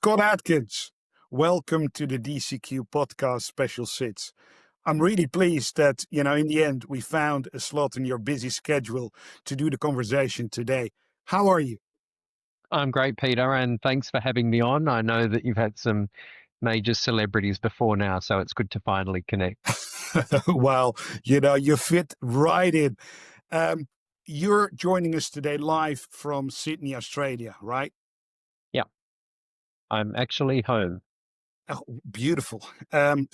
Scott Atkins, welcome to the DCQ podcast special sits. I'm really pleased that, in the end, we found a slot in your busy schedule to do the conversation today. How are you? I'm great, Peter, and thanks for having me on. I know that you've had some major celebrities before now, so it's good to finally connect. Well, you fit right in. You're joining us today live from Sydney, Australia, right? Yeah, I'm actually home. Oh, beautiful. Look,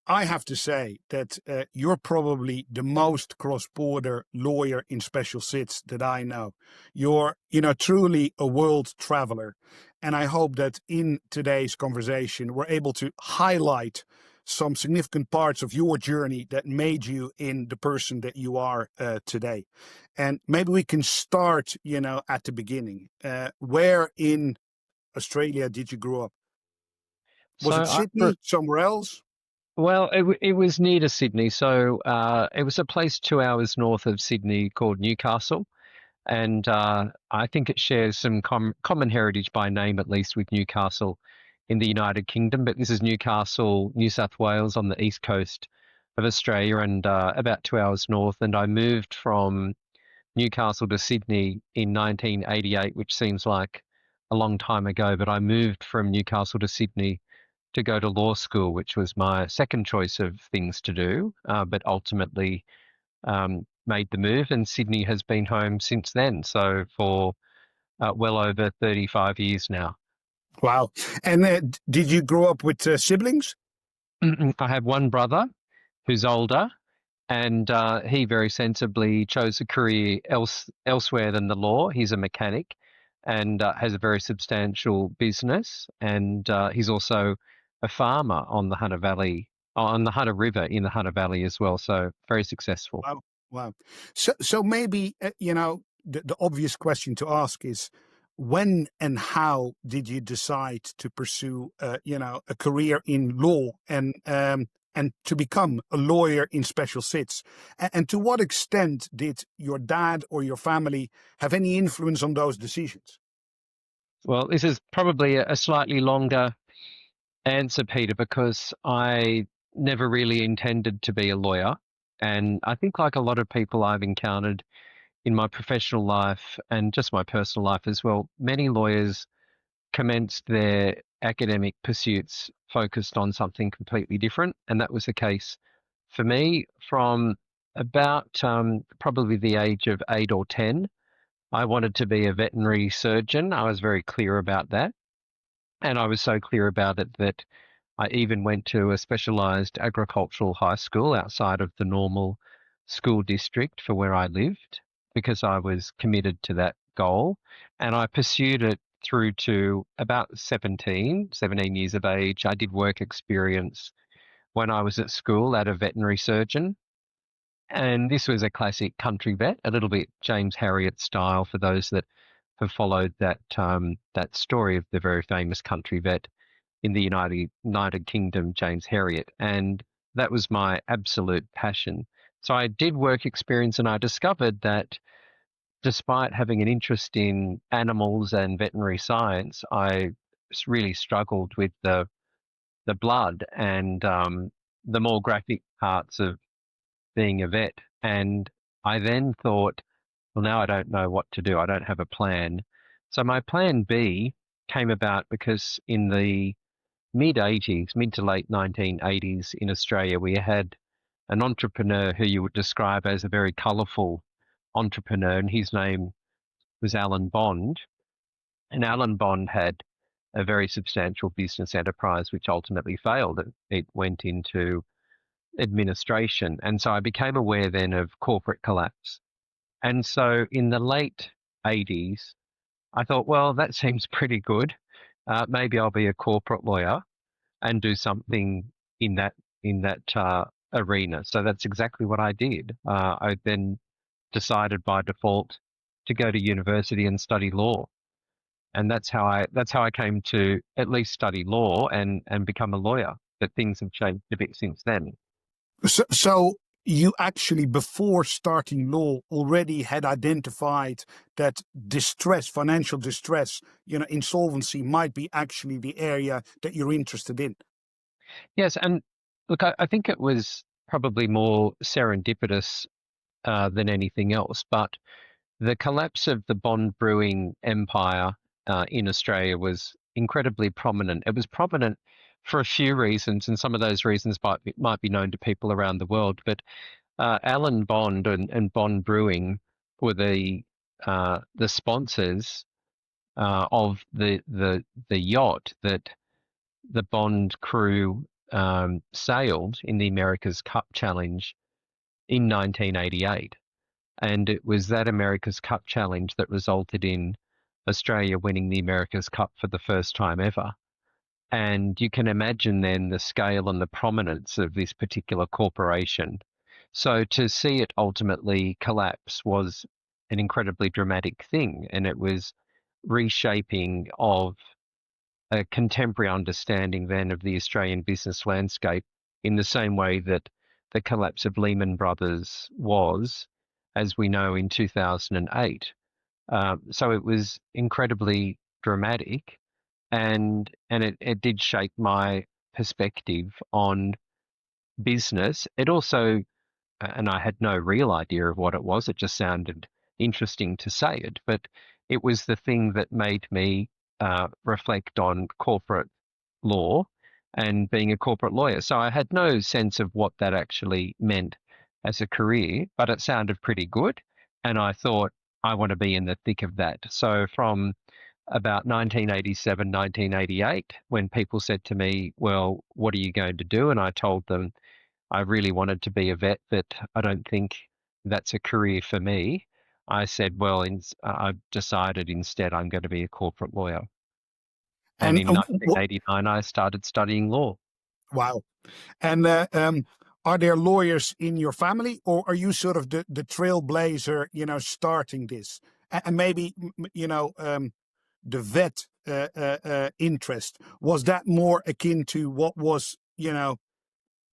I have to say that you're probably the most cross-border lawyer in special sits that I know. You're, truly a world traveler. And I hope that in today's conversation, we're able to highlight some significant parts of your journey that made you in the person that you are today. And maybe we can start, at the beginning. Where in Australia did you grow up? Was So, it Sydney, somewhere else? it was near to Sydney. So, it was a place 2 hours north of Sydney called Newcastle. And I think it shares some common heritage by name, at least, with Newcastle in the United Kingdom. But this is Newcastle, New South Wales on the east coast of Australia and about 2 hours north. And I moved from Newcastle to Sydney in 1988, which seems like a long time ago, but I moved from Newcastle to Sydney to go to law school, which was my second choice of things to do, but ultimately made the move, and Sydney has been home since then. So for well over 35 years now. Wow. And did you grow up with siblings? I have one brother who's older, and he very sensibly chose a career elsewhere than the law. He's a mechanic and has a very substantial business, and he's also a farmer on the Hunter River in the Hunter Valley as well. So very successful. Wow. Wow. So maybe, the obvious question to ask is, when and how did you decide to pursue, a career in law and to become a lawyer in special sits? And to what extent did your dad or your family have any influence on those decisions? Well, this is probably a slightly longer answer, Peter, because I never really intended to be a lawyer. And I think, like a lot of people I've encountered in my professional life and just my personal life as well, many lawyers commenced their academic pursuits focused on something completely different. And that was the case for me from about probably the age of 8 or 10. I wanted to be a veterinary surgeon. I was very clear about that. And I was so clear about it that I even went to a specialised agricultural high school outside of the normal school district for where I lived because I was committed to that goal. And I pursued it through to about 17 years of age. I did work experience when I was at school at a veterinary surgeon. And this was a classic country vet, a little bit James Herriot style for those that have followed that story of the very famous country vet in the United Kingdom, James Herriot, and that was my absolute passion. So I did work experience, and I discovered that despite having an interest in animals and veterinary science, I really struggled with the blood and the more graphic parts of being a vet. And I then thought, well, now I don't know what to do. I don't have a plan. So my plan B came about because in the mid to late 1980s in Australia, we had an entrepreneur who you would describe as a very colourful entrepreneur, and his name was Alan Bond. And Alan Bond had a very substantial business enterprise which ultimately failed. It went into administration. And so I became aware then of corporate collapse. And so in the late 80s, I thought, well, that seems pretty good. Maybe I'll be a corporate lawyer and do something in that arena. So that's exactly what I did. I then decided by default to go to university and study law, and that's how I came to at least study law and become a lawyer. But things have changed a bit since then. So you actually, before starting law, already had identified that distress, financial distress, insolvency might be actually the area that you're interested in. Yes, and look, I think it was probably more serendipitous than anything else, but the collapse of the bond brewing empire in Australia was incredibly prominent. It was prominent for a few reasons, and some of those reasons might be known to people around the world. But Allen Bond and Bond Brewing were the sponsors of the yacht that the Bond crew sailed in the America's Cup Challenge in 1988. And it was that America's Cup Challenge that resulted in Australia winning the America's Cup for the first time ever. And you can imagine then the scale and the prominence of this particular corporation. So to see it ultimately collapse was an incredibly dramatic thing, and it was reshaping of a contemporary understanding then of the Australian business landscape in the same way that the collapse of Lehman Brothers was, as we know, in 2008. So it was incredibly dramatic, and it did shape my perspective on business. It also, and I had no real idea of what it was. It just sounded interesting to say it, but it was the thing that made me reflect on corporate law and being a corporate lawyer. So I had no sense of what that actually meant as a career, but it sounded pretty good. And I thought, I want to be in the thick of that. So from about 1987, 1988, when people said to me, well, what are you going to do? And I told them I really wanted to be a vet, but I don't think that's a career for me. I said, well, I've decided instead I'm going to be a corporate lawyer. And And in 1989, I started studying law. wow. And are there lawyers in your family, or are you sort of the trailblazer, starting this? And maybe, the vet interest, was that more akin to what was,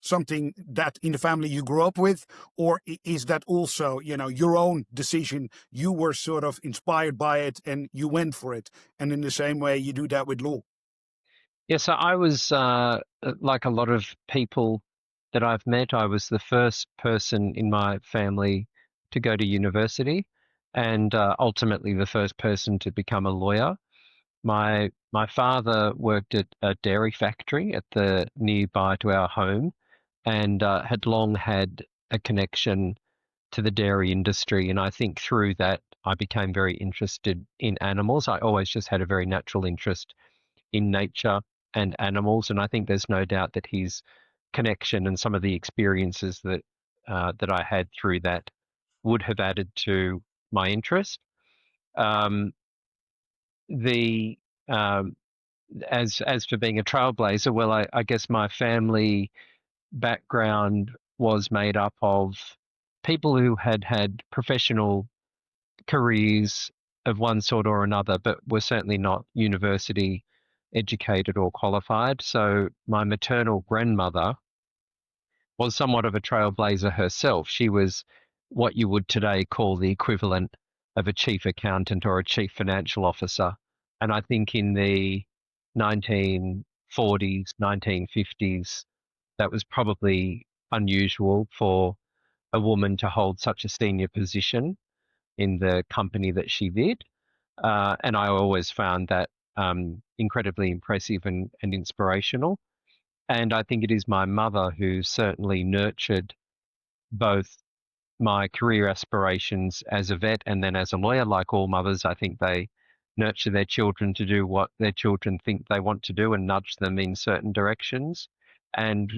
something that in the family you grew up with, or is that also, your own decision? You were sort of inspired by it and you went for it. And in the same way, you do that with law. Yeah, so I was, like a lot of people that I've met, I was the first person in my family to go to university and ultimately the first person to become a lawyer. My father worked at a dairy factory at the nearby to our home and had long had a connection to the dairy industry. And I think through that, I became very interested in animals. I always just had a very natural interest in nature and animals. And I think there's no doubt that his connection and some of the experiences that I had through that would have added to my interest. Um, the as for being a trailblazer, well, I guess my family background was made up of people who had had professional careers of one sort or another, but were certainly not university educated or qualified. So my maternal grandmother was somewhat of a trailblazer herself. She was what you would today call the equivalent of a chief accountant or a chief financial officer. And I think in the 1940s, 1950s, that was probably unusual for a woman to hold such a senior position in the company that she did. And I always found that incredibly impressive and inspirational. And I think it is my mother who certainly nurtured both my career aspirations as a vet and then as a lawyer. Like all mothers, I think they nurture their children to do what their children think they want to do and nudge them in certain directions. And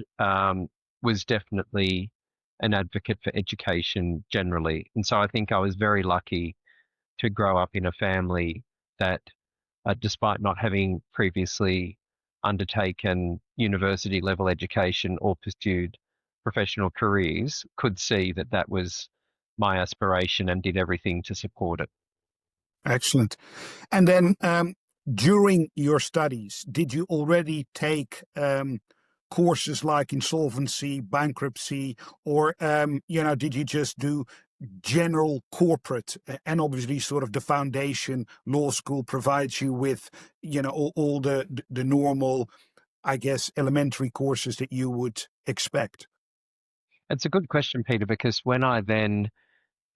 was definitely an advocate for education generally. And so I think I was very lucky to grow up in a family that, despite not having previously undertaken university level education or pursued professional careers, could see that that was my aspiration and did everything to support it. Excellent. And then during your studies, did you already take courses like insolvency, bankruptcy, or did you just do general corporate? And obviously, sort of the foundation law school provides you with all the normal, I guess, elementary courses that you would expect. It's a good question, Peter, because when I then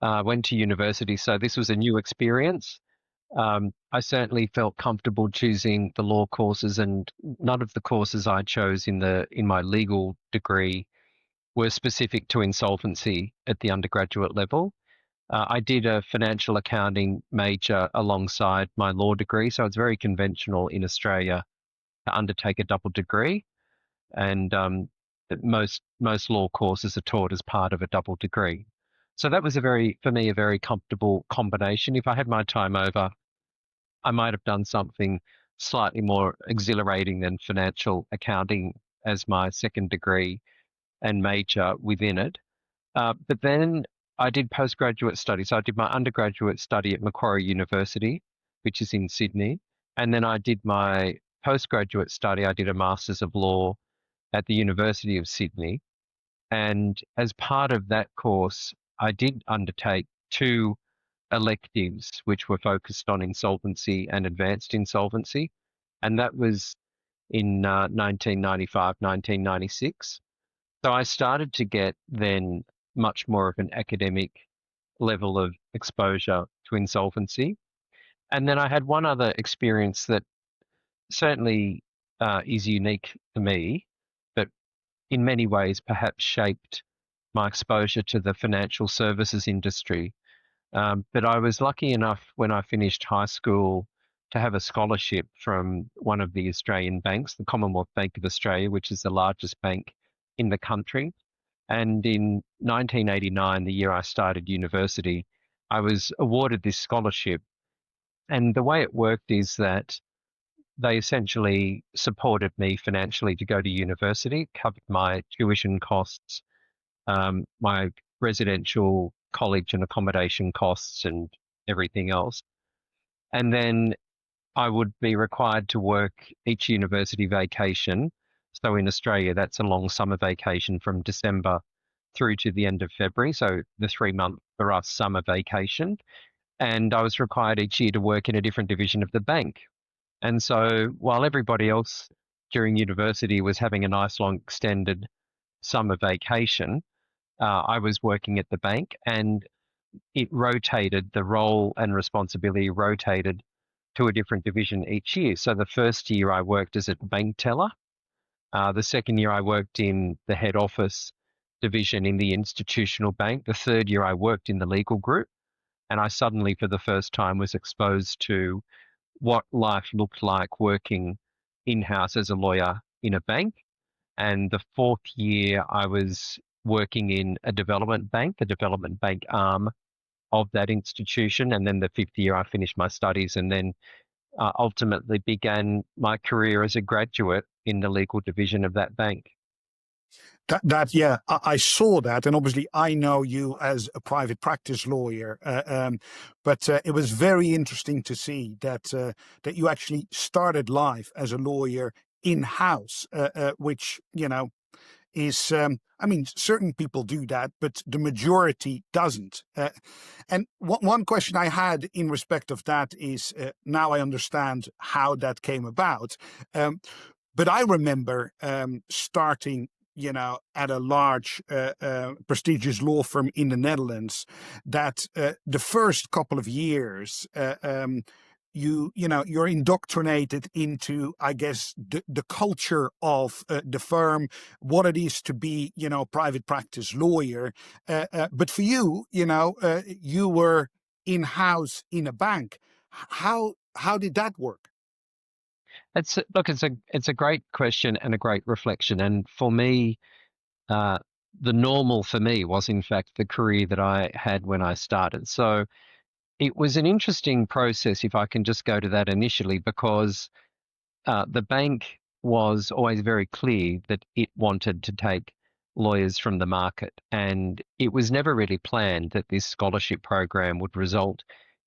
went to university, so this was a new experience. I certainly felt comfortable choosing the law courses, and none of the courses I chose in my legal degree were specific to insolvency at the undergraduate level. I did a financial accounting major alongside my law degree, so it's very conventional in Australia to undertake a double degree, and most law courses are taught as part of a double degree. So that was for me, a very comfortable combination. If I had my time over, I might have done something slightly more exhilarating than financial accounting as my second degree and major within it. But then I did postgraduate study. So I did my undergraduate study at Macquarie University, which is in Sydney. And then I did my postgraduate study. I did a Masters of Law at the University of Sydney. And as part of that course, I did undertake two electives which were focused on insolvency and advanced insolvency. And that was in 1995, 1996. So I started to get then much more of an academic level of exposure to insolvency. And then I had one other experience that certainly is unique to me, but in many ways perhaps shaped my exposure to the financial services industry. But I was lucky enough when I finished high school to have a scholarship from one of the Australian banks, the Commonwealth Bank of Australia, which is the largest bank in the country. And in 1989, the year I started university, I was awarded this scholarship. And the way it worked is that they essentially supported me financially to go to university, covered my tuition costs, my residential college and accommodation costs, and everything else. And then I would be required to work each university vacation. So in Australia, that's a long summer vacation from December through to the end of February. So the 3 month for us summer vacation. And I was required each year to work in a different division of the bank. And so while everybody else during university was having a nice long extended summer vacation, I was working at the bank, and it rotated, the role and responsibility rotated to a different division each year. So the first year I worked as a bank teller. The second year I worked in the head office division in the institutional bank. The third year I worked in the legal group. And I suddenly, for the first time, was exposed to what life looked like working in-house as a lawyer in a bank. And the fourth year I was working in a development bank, the development bank arm of that institution. And then the fifth year I finished my studies and then ultimately began my career as a graduate in the legal division of that bank. Yeah, I saw that, and obviously I know you as a private practice lawyer, but it was very interesting to see that you actually started life as a lawyer in house, which is I mean, certain people do that, but the majority doesn't. And one question I had in respect of that is now I understand how that came about. But I remember starting, at a large, prestigious law firm in the Netherlands, that the first couple of years, you're indoctrinated into, I guess, the culture of the firm, what it is to be, private practice lawyer. But for you, you were in house in a bank. How did that work? It's a great question and a great reflection. And for me, uh, the normal for me was in fact the career that I had when I started. So it was an interesting process, if I can just go to that initially, because the bank was always very clear that it wanted to take lawyers from the market. And it was never really planned that this scholarship program would result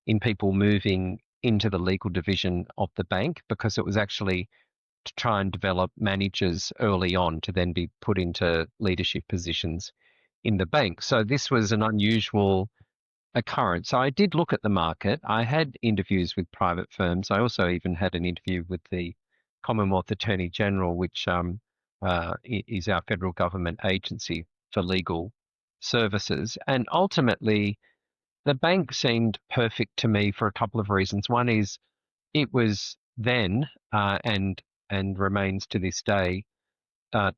in people moving into the legal division of the bank, because it was actually to try and develop managers early on to then be put into leadership positions in the bank. So this was an unusual occurrence. So I did look at the market. I had interviews with private firms. I also even had an interview with the Commonwealth Attorney General, which is our federal government agency for legal services. And ultimately, the bank seemed perfect to me for a couple of reasons. One is it was then and remains to this day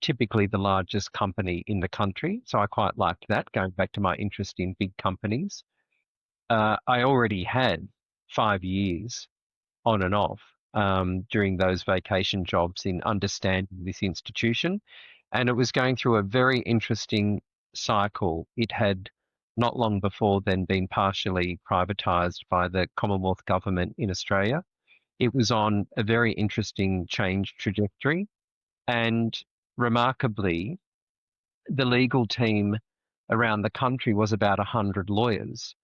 typically the largest company in the country. So I quite liked that, going back to my interest in big companies. I already had 5 years on and off during those vacation jobs in understanding this institution. And it was going through a very interesting cycle. It had not long before then been partially privatised by the Commonwealth government in Australia. It was on a very interesting change trajectory. And remarkably, the legal team around the country was about 100 lawyers.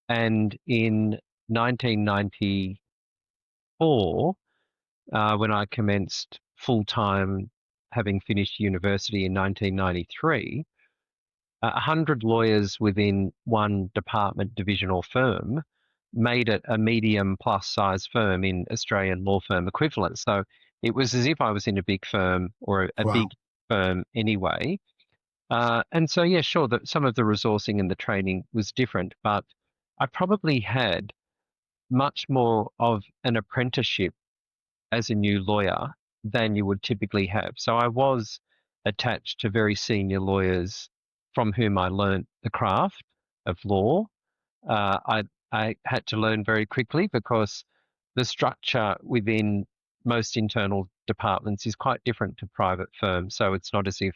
And in 1994, when I commenced full-time, having finished university in 1993, 100 lawyers within one department, division or firm made it a medium plus size firm in Australian law firm equivalent. So it was as if I was in a big firm or a Wow. big firm anyway. And so, yeah, sure, that some of the resourcing and the training was different, but I probably had much more of an apprenticeship as a new lawyer than you would typically have. So I was attached to very senior lawyers from whom I learnt the craft of law. I had to learn very quickly because the structure within most internal departments is quite different to private firms. So it's not as if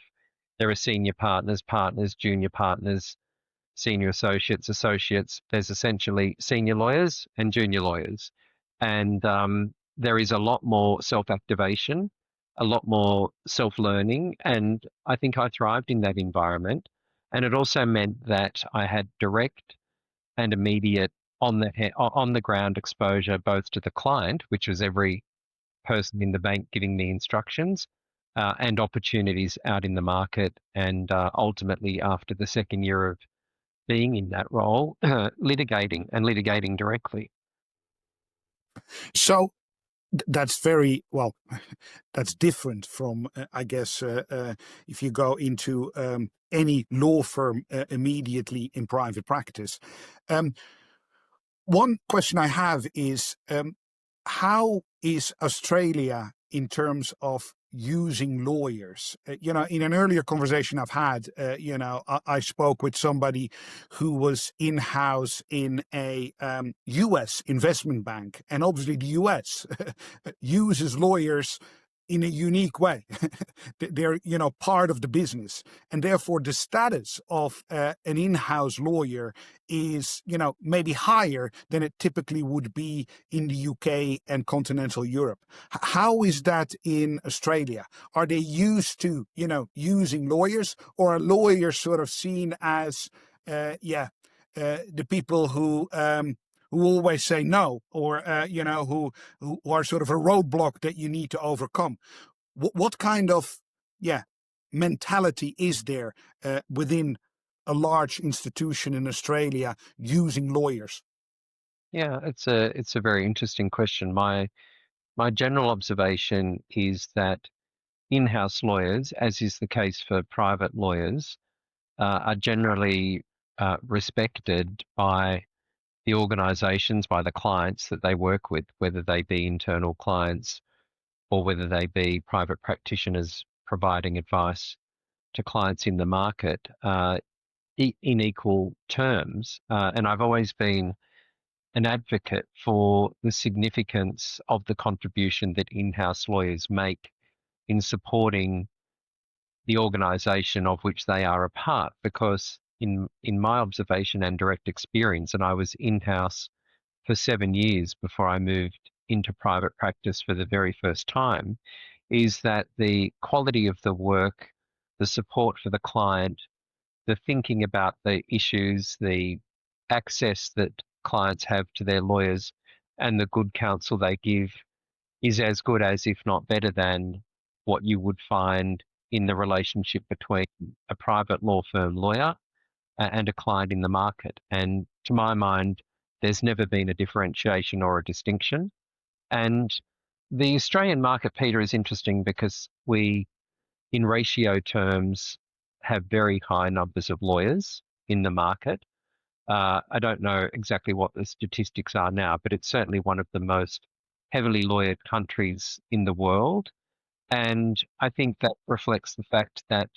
there are senior partners, partners, junior partners, senior associates, associates. There's essentially senior lawyers and junior lawyers. And there is a lot more self-activation, a lot more self-learning. And I think I thrived in that environment. And it also meant that I had direct and immediate on the ground exposure both to the client, which was every person in the bank giving me instructions, and opportunities out in the market. And ultimately, after the second year of being in that role, litigating directly. So that's very well. That's different from, I guess, if you go into any law firm immediately in private practice. One question I have is, how is Australia in terms of using lawyers? In an earlier conversation I've had, I spoke with somebody who was in-house in a US investment bank, and obviously the US uses lawyers in a unique way. They're, part of the business, and therefore the status of an in-house lawyer is, maybe higher than it typically would be in the UK and continental Europe. How is that in Australia? Are they used to, using lawyers, or are lawyers sort of seen as, the people who always say no, or who are sort of a roadblock that you need to overcome? What kind of mentality is there within a large institution in Australia using lawyers? Yeah, it's a very interesting question. My general observation is that in-house lawyers, as is the case for private lawyers, are generally respected by the organisations, by the clients that they work with, whether they be internal clients or whether they be private practitioners providing advice to clients in the market in equal terms. And I've always been an advocate for the significance of the contribution that in-house lawyers make in supporting the organisation of which they are a part, because in my observation and direct experience, and I was in-house for 7 years before I moved into private practice for the very first time, is that the quality of the work, the support for the client, the thinking about the issues, the access that clients have to their lawyers, and the good counsel they give is as good as, if not better than, what you would find in the relationship between a private law firm lawyer and a client in the market. And to my mind, there's never been a differentiation or a distinction. And the Australian market, Peter, is interesting because we, in ratio terms, have very high numbers of lawyers in the market. I don't know exactly what the statistics are now, but it's certainly one of the most heavily lawyered countries in the world. And I think that reflects the fact that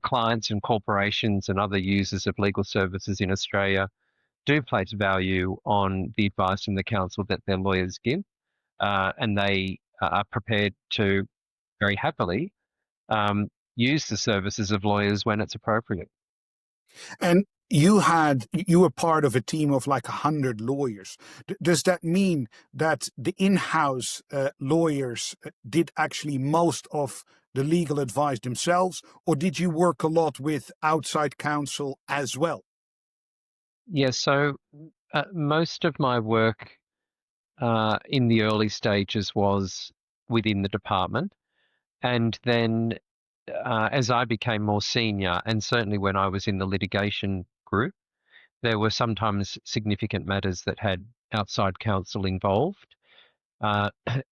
clients and corporations and other users of legal services in Australia do place value on the advice and the counsel that their lawyers give, and they are prepared to very happily use the services of lawyers when it's appropriate. And you were part of a team of like 100 lawyers. Does that mean that the in-house lawyers did actually most of the legal advice themselves, or did you work a lot with outside counsel as well? Yes, so most of my work in the early stages was within the department. And then as I became more senior, and certainly when I was in the litigation group, there were sometimes significant matters that had outside counsel involved. Uh,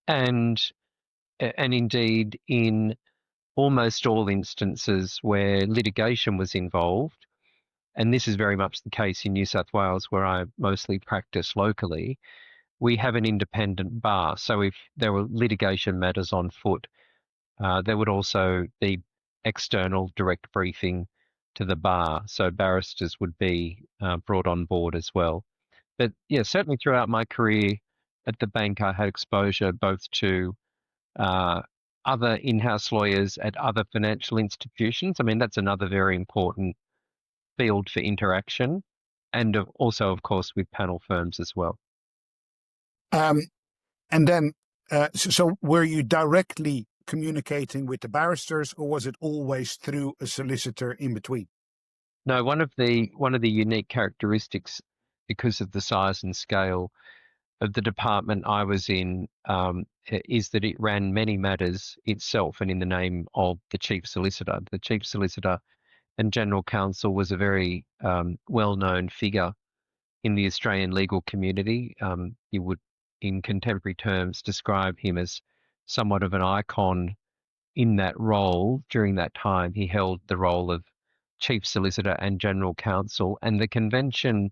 and indeed, in almost all instances where litigation was involved, and this is very much the case in New South Wales, where I mostly practice locally, we have an independent bar. So if there were litigation matters on foot, there would also be external direct briefing to the bar. So barristers would be brought on board as well. But yeah, certainly throughout my career at the bank, I had exposure both to uh, other in-house lawyers at other financial institutions. I mean, that's another very important field for interaction, and also, of course, with panel firms as well. Um, and then, so were you directly communicating with the barristers, or was it always through a solicitor in between? No, one of the unique characteristics, because of the size and scale of the department I was in, is that it ran many matters itself and in the name of the chief solicitor. The chief solicitor and general counsel was a very well-known figure in the Australian legal community. You would, in contemporary terms, describe him as somewhat of an icon in that role. During that time, he held the role of chief solicitor and general counsel, and the convention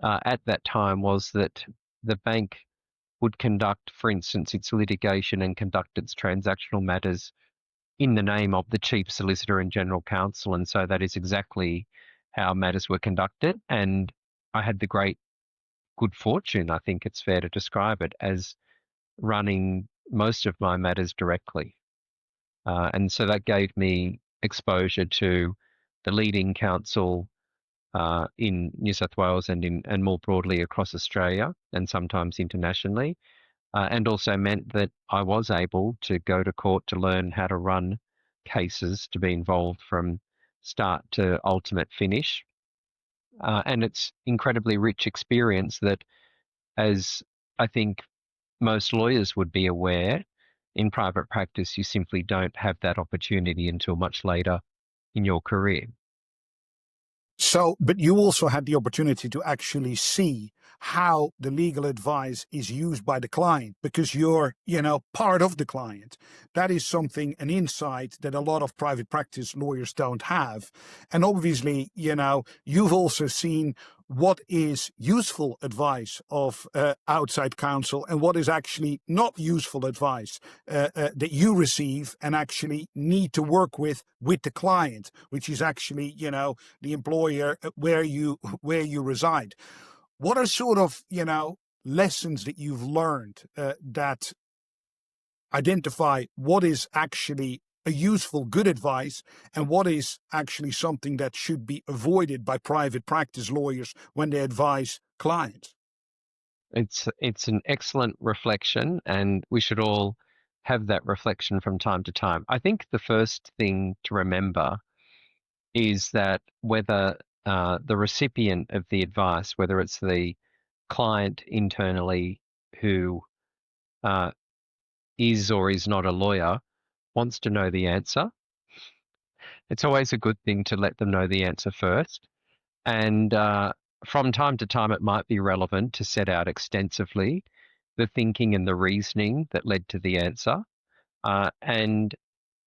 at that time was that the bank would conduct, for instance, its litigation and conduct its transactional matters in the name of the chief solicitor and general counsel. And so that is exactly how matters were conducted. And I had the great good fortune, I think it's fair to describe it, as running most of my matters directly. And so that gave me exposure to the leading counsel in New South Wales and more broadly across Australia and sometimes internationally, and also meant that I was able to go to court to learn how to run cases, to be involved from start to ultimate finish. And it's incredibly rich experience that, as I think most lawyers would be aware, in private practice, you simply don't have that opportunity until much later in your career. So, but you also had the opportunity to actually see how the legal advice is used by the client because you're, part of the client. That is something, an insight that a lot of private practice lawyers don't have. And obviously, you've also seen what is useful advice of outside counsel and what is actually not useful advice that you receive and actually need to work with the client, which is actually, the employer where you reside. What are sort of, lessons that you've learned that identify what is actually a useful, good advice and what is actually something that should be avoided by private practice lawyers when they advise clients? It's an excellent reflection, and we should all have that reflection from time to time. I think the first thing to remember is that whether the recipient of the advice, whether it's the client internally who is or is not a lawyer wants to know the answer. It's always a good thing to let them know the answer first. And from time to time, it might be relevant to set out extensively the thinking and the reasoning that led to the answer. And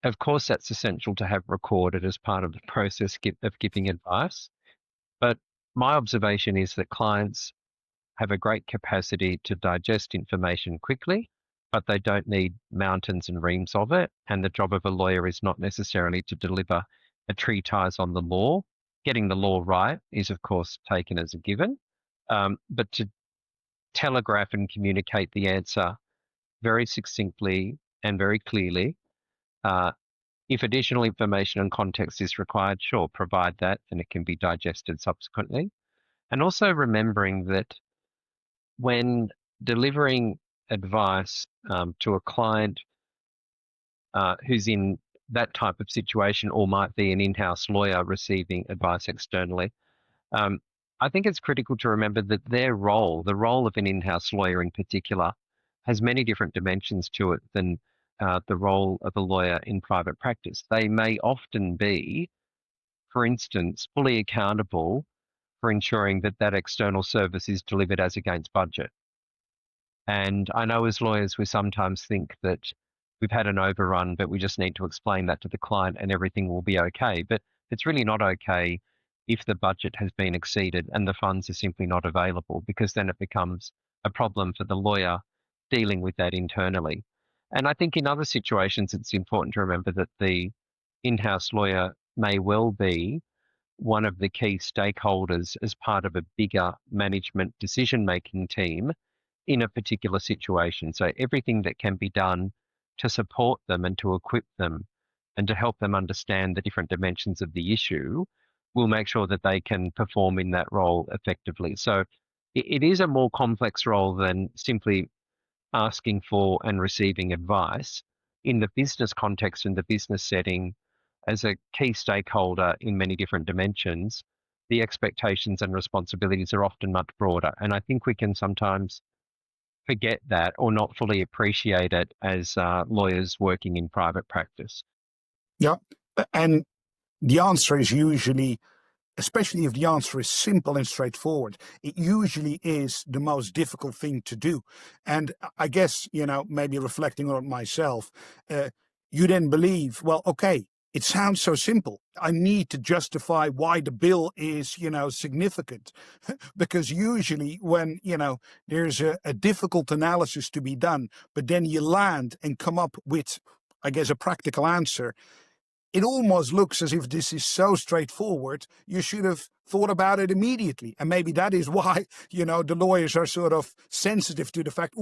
of course, that's essential to have recorded as part of the process of giving advice. But my observation is that clients have a great capacity to digest information quickly, but they don't need mountains and reams of it. And the job of a lawyer is not necessarily to deliver a treatise on the law. Getting the law right is, of course, taken as a given, but to telegraph and communicate the answer very succinctly and very clearly. If additional information and context is required, sure, provide that and it can be digested subsequently. And also remembering that when delivering advice to a client who's in that type of situation or might be an in-house lawyer receiving advice externally, I think it's critical to remember that their role, the role of an in-house lawyer in particular, has many different dimensions to it than the role of a lawyer in private practice. They may often be, for instance, fully accountable for ensuring that that external service is delivered as against budget. And I know as lawyers, we sometimes think that we've had an overrun, but we just need to explain that to the client and everything will be okay. But it's really not okay if the budget has been exceeded and the funds are simply not available, because then it becomes a problem for the lawyer dealing with that internally. And I think in other situations, it's important to remember that the in-house lawyer may well be one of the key stakeholders as part of a bigger management decision-making team in a particular situation. So everything that can be done to support them and to equip them and to help them understand the different dimensions of the issue will make sure that they can perform in that role effectively. So it is a more complex role than simply asking for and receiving advice. In the business context and the business setting, as a key stakeholder in many different dimensions, the expectations and responsibilities are often much broader. And I think we can sometimes forget that or not fully appreciate it as lawyers working in private practice. Yeah. And the answer is usually, especially if the answer is simple and straightforward, it usually is the most difficult thing to do. And I guess, maybe reflecting on it myself, you then believe, well, okay, it sounds so simple. I need to justify why the bill is, significant. Because usually when, there's a difficult analysis to be done, but then you land and come up with, I guess, a practical answer, it almost looks as if this is so straightforward, you should have thought about it immediately. And maybe that is why, the lawyers are sort of sensitive to the fact,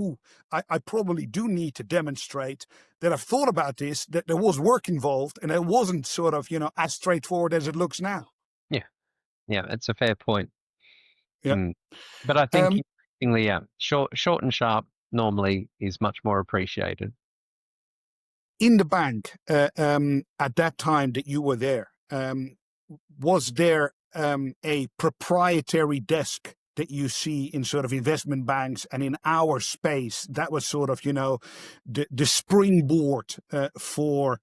I probably do need to demonstrate that I've thought about this, that there was work involved, and it wasn't sort of, as straightforward as it looks now. Yeah, that's a fair point. Yeah. But I think Um, increasingly, short and sharp normally is much more appreciated. in the bank, at that time that you were there, was there a proprietary desk that you see in sort of investment banks and in our space that was sort of, the springboard for,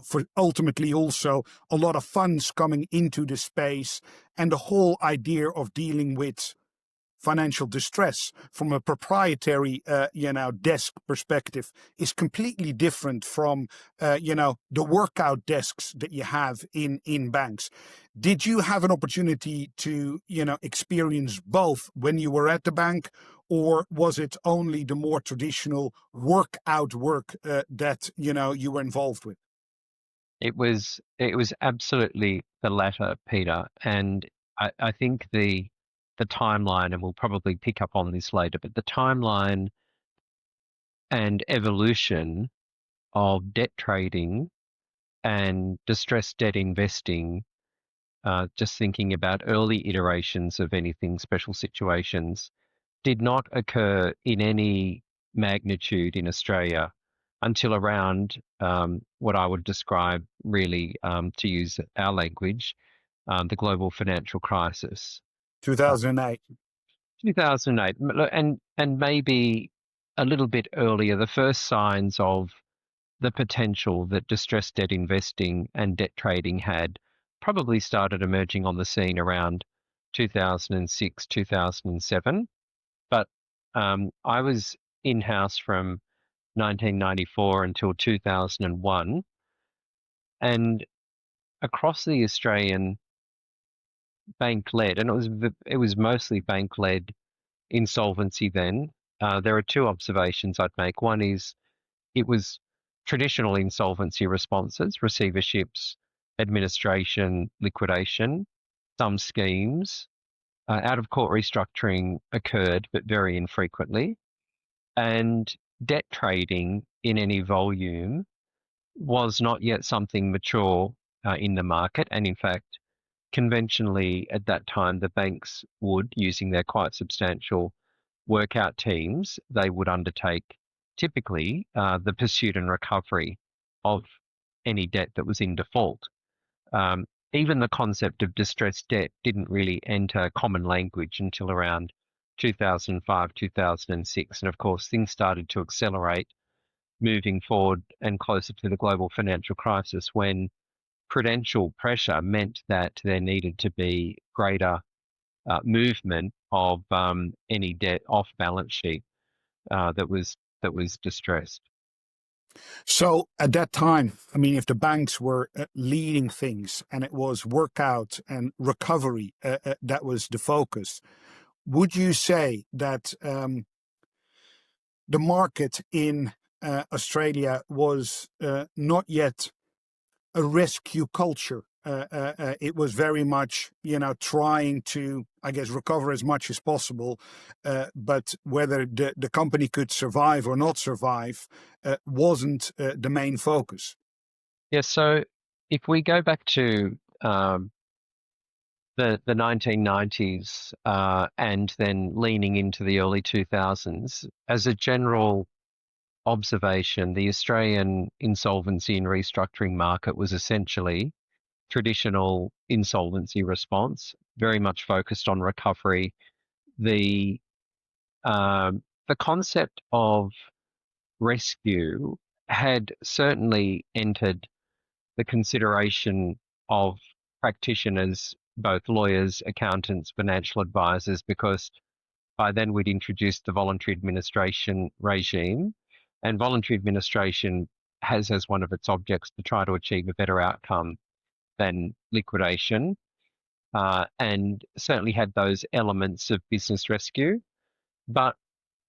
for ultimately also a lot of funds coming into the space and the whole idea of dealing with financial distress from a proprietary, desk perspective is completely different from, the workout desks that you have in banks. Did you have an opportunity to, experience both when you were at the bank, or was it only the more traditional workout work that, you were involved with? It was absolutely the latter, Peter. And I think the timeline, and we'll probably pick up on this later, but the timeline and evolution of debt trading and distressed debt investing, just thinking about early iterations of anything, special situations, did not occur in any magnitude in Australia until around what I would describe really, to use our language, the global financial crisis. Uh, 2008. 2008, and maybe a little bit earlier, the first signs of the potential that distressed debt investing and debt trading had probably started emerging on the scene around 2006, 2007. But I was in-house from 1994 until 2001, and across the Australian bank-led, and it was mostly bank-led insolvency then. There are two observations I'd make. One is it was traditional insolvency responses, receiverships, administration, liquidation, some schemes. Out-of-court restructuring occurred, but very infrequently. And debt trading in any volume was not yet something mature in the market. And in fact, conventionally at that time, the banks would, using their quite substantial workout teams, they would undertake typically the pursuit and recovery of any debt that was in default. Even the concept of distressed debt didn't really enter common language until around 2005, 2006. And of course, things started to accelerate moving forward and closer to the global financial crisis when prudential pressure meant that there needed to be greater movement of any debt off balance sheet that was distressed. So at that time, I mean, if the banks were leading things and it was workout and recovery that was the focus, would you say that the market in Australia was not yet a rescue culture? It was very much, trying to, I guess, recover as much as possible. But whether the company could survive or not survive wasn't the main focus. Yeah, so if we go back to the 1990s and then leaning into the early 2000s, as a general observation, the Australian insolvency and restructuring market was essentially traditional insolvency response, very much focused on recovery. The concept of rescue had certainly entered the consideration of practitioners, both lawyers, accountants, financial advisors, because by then we'd introduced the voluntary administration regime, and voluntary administration has as one of its objects to try to achieve a better outcome than liquidation, and certainly had those elements of business rescue. But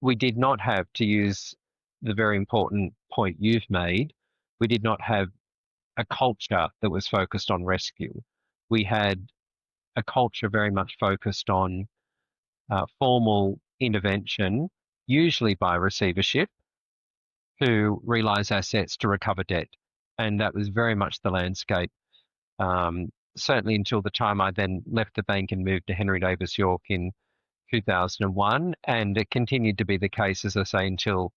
we did not have, to use the very important point you've made, we did not have a culture that was focused on rescue. We had a culture very much focused on formal intervention, usually by receivership, to realise assets to recover debt. And that was very much the landscape, certainly until the time I then left the bank and moved to Henry Davies York in 2001. And it continued to be the case, as I say, until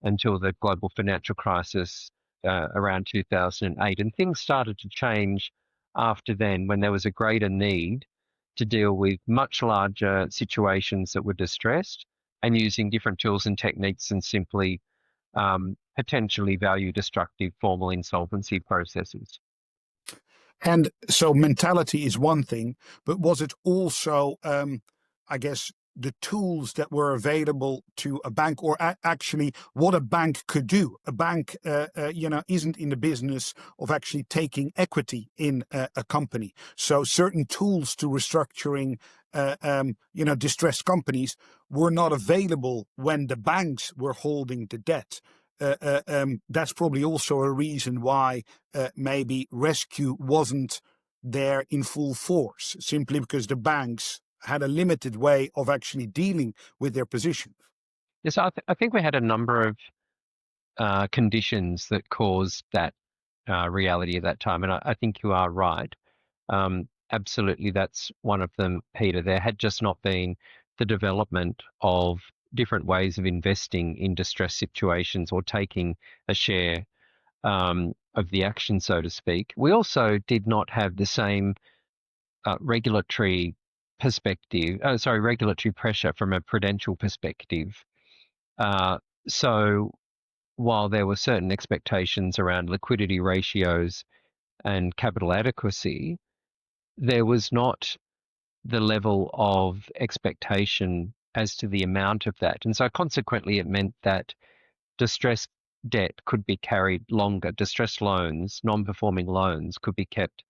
the global financial crisis around 2008. And things started to change after then when there was a greater need to deal with much larger situations that were distressed and using different tools and techniques than simply potentially value destructive formal insolvency processes. And so mentality is one thing, but was it also, I guess, the tools that were available to a bank, or actually what a bank could do? A bank, isn't in the business of actually taking equity in a company. So certain tools to restructuring, distressed companies were not available when the banks were holding the debt. That's probably also a reason why maybe rescue wasn't there in full force, simply because the banks had a limited way of actually dealing with their position. Yes, I think we had a number of conditions that caused that reality at that time, and I think you are right. Absolutely, that's one of them, Peter. There had just not been the development of different ways of investing in distress situations or taking a share of the action, so to speak. We also did not have the same regulatory regulatory pressure from a prudential perspective So while there were certain expectations around liquidity ratios and capital adequacy, there was not the level of expectation as to the amount of that. And so consequently, it meant that distressed debt could be carried longer. Distressed loans, non-performing loans, could be kept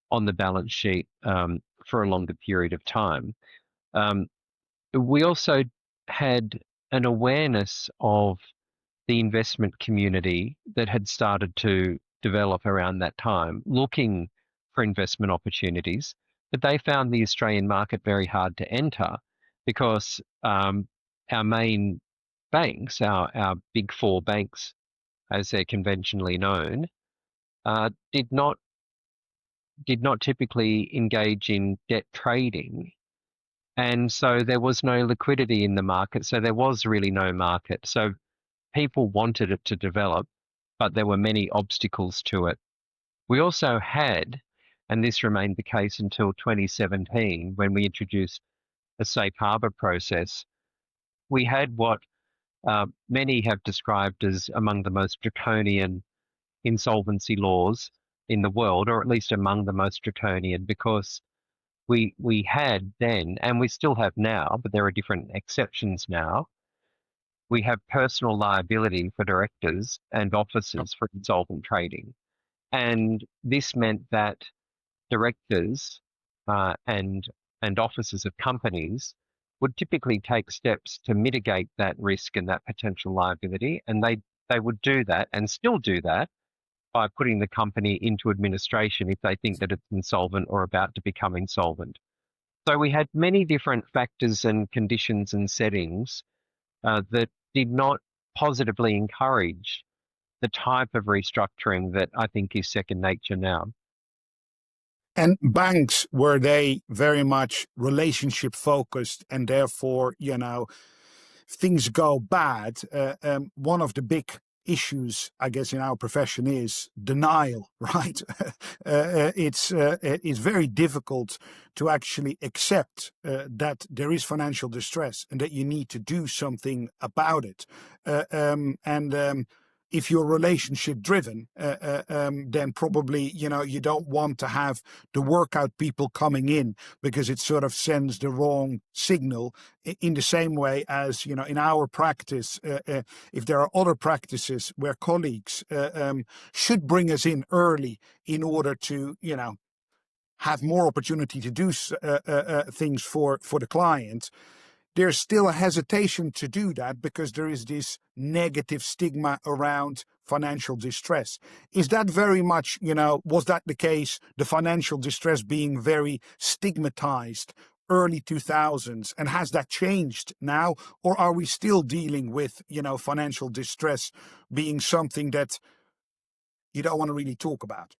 on the balance sheet for a longer period of time. We also had an awareness of the investment community that had started to develop around that time, looking for investment opportunities, but they found the Australian market very hard to enter because our main banks, our big four banks, as they're conventionally known, did not typically engage in debt trading, and so there was no liquidity in the market. So there was really no market. So people wanted it to develop, but there were many obstacles to it. We also had, and this remained the case until 2017 when we introduced a safe harbour process, we had what many have described as among the most draconian insolvency laws in the world, or at least among the most draconian, because we had then, and we still have now, but there are different exceptions now, we have personal liability for directors and officers for insolvent trading. And this meant that directors and officers of companies would typically take steps to mitigate that risk and that potential liability, and they would do that and still do that by putting the company into administration if they think that it's insolvent or about to become insolvent. So we had many different factors and conditions and settings that did not positively encourage the type of restructuring that I think is second nature now. And banks, were they very much relationship focused, and therefore, if things go bad, one of the big issues, I guess, in our profession is denial, right? It's very difficult to actually accept that there is financial distress and that you need to do something about it. If you're relationship driven, then probably, you don't want to have the workout people coming in because it sort of sends the wrong signal, in the same way as, in our practice, if there are other practices where colleagues should bring us in early in order to, have more opportunity to do things for the client, there's still a hesitation to do that because there is this negative stigma around financial distress. Is that very much, was that the case, the financial distress being very stigmatized early 2000s, and has that changed now, or are we still dealing with, financial distress being something that you don't want to really talk about?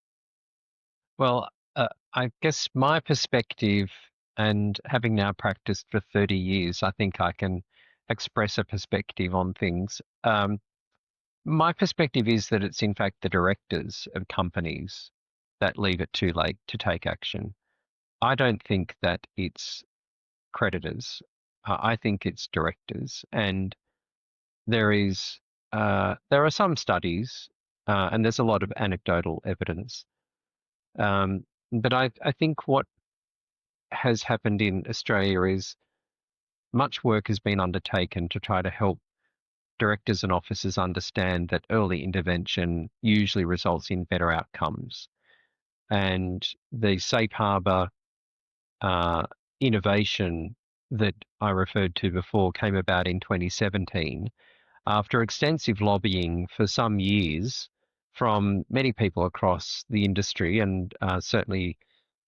Well, I guess my perspective, and having now practiced for 30 years, I think I can express a perspective on things. My perspective is that it's in fact the directors of companies that leave it too late to take action. I don't think that it's creditors. I think it's directors, and there are some studies, and there's a lot of anecdotal evidence. But I think what has happened in Australia is much work has been undertaken to try to help directors and officers understand that early intervention usually results in better outcomes. And the safe harbour innovation that I referred to before came about in 2017 after extensive lobbying for some years from many people across the industry, and certainly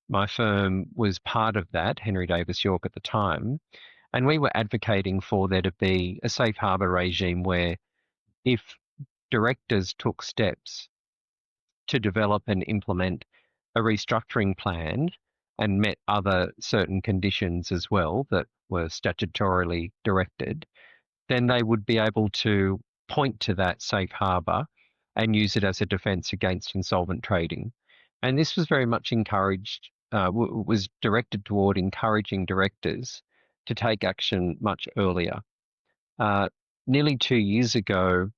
my firm was part of that, Henry Davies York at the time, and we were advocating for there to be a safe harbour regime where if directors took steps to develop and implement a restructuring plan and met other certain conditions as well that were statutorily directed, then they would be able to point to that safe harbour and use it as a defence against insolvent trading. And this was very much encouraged, was directed toward encouraging directors to take action much earlier. nearly 2 years ago,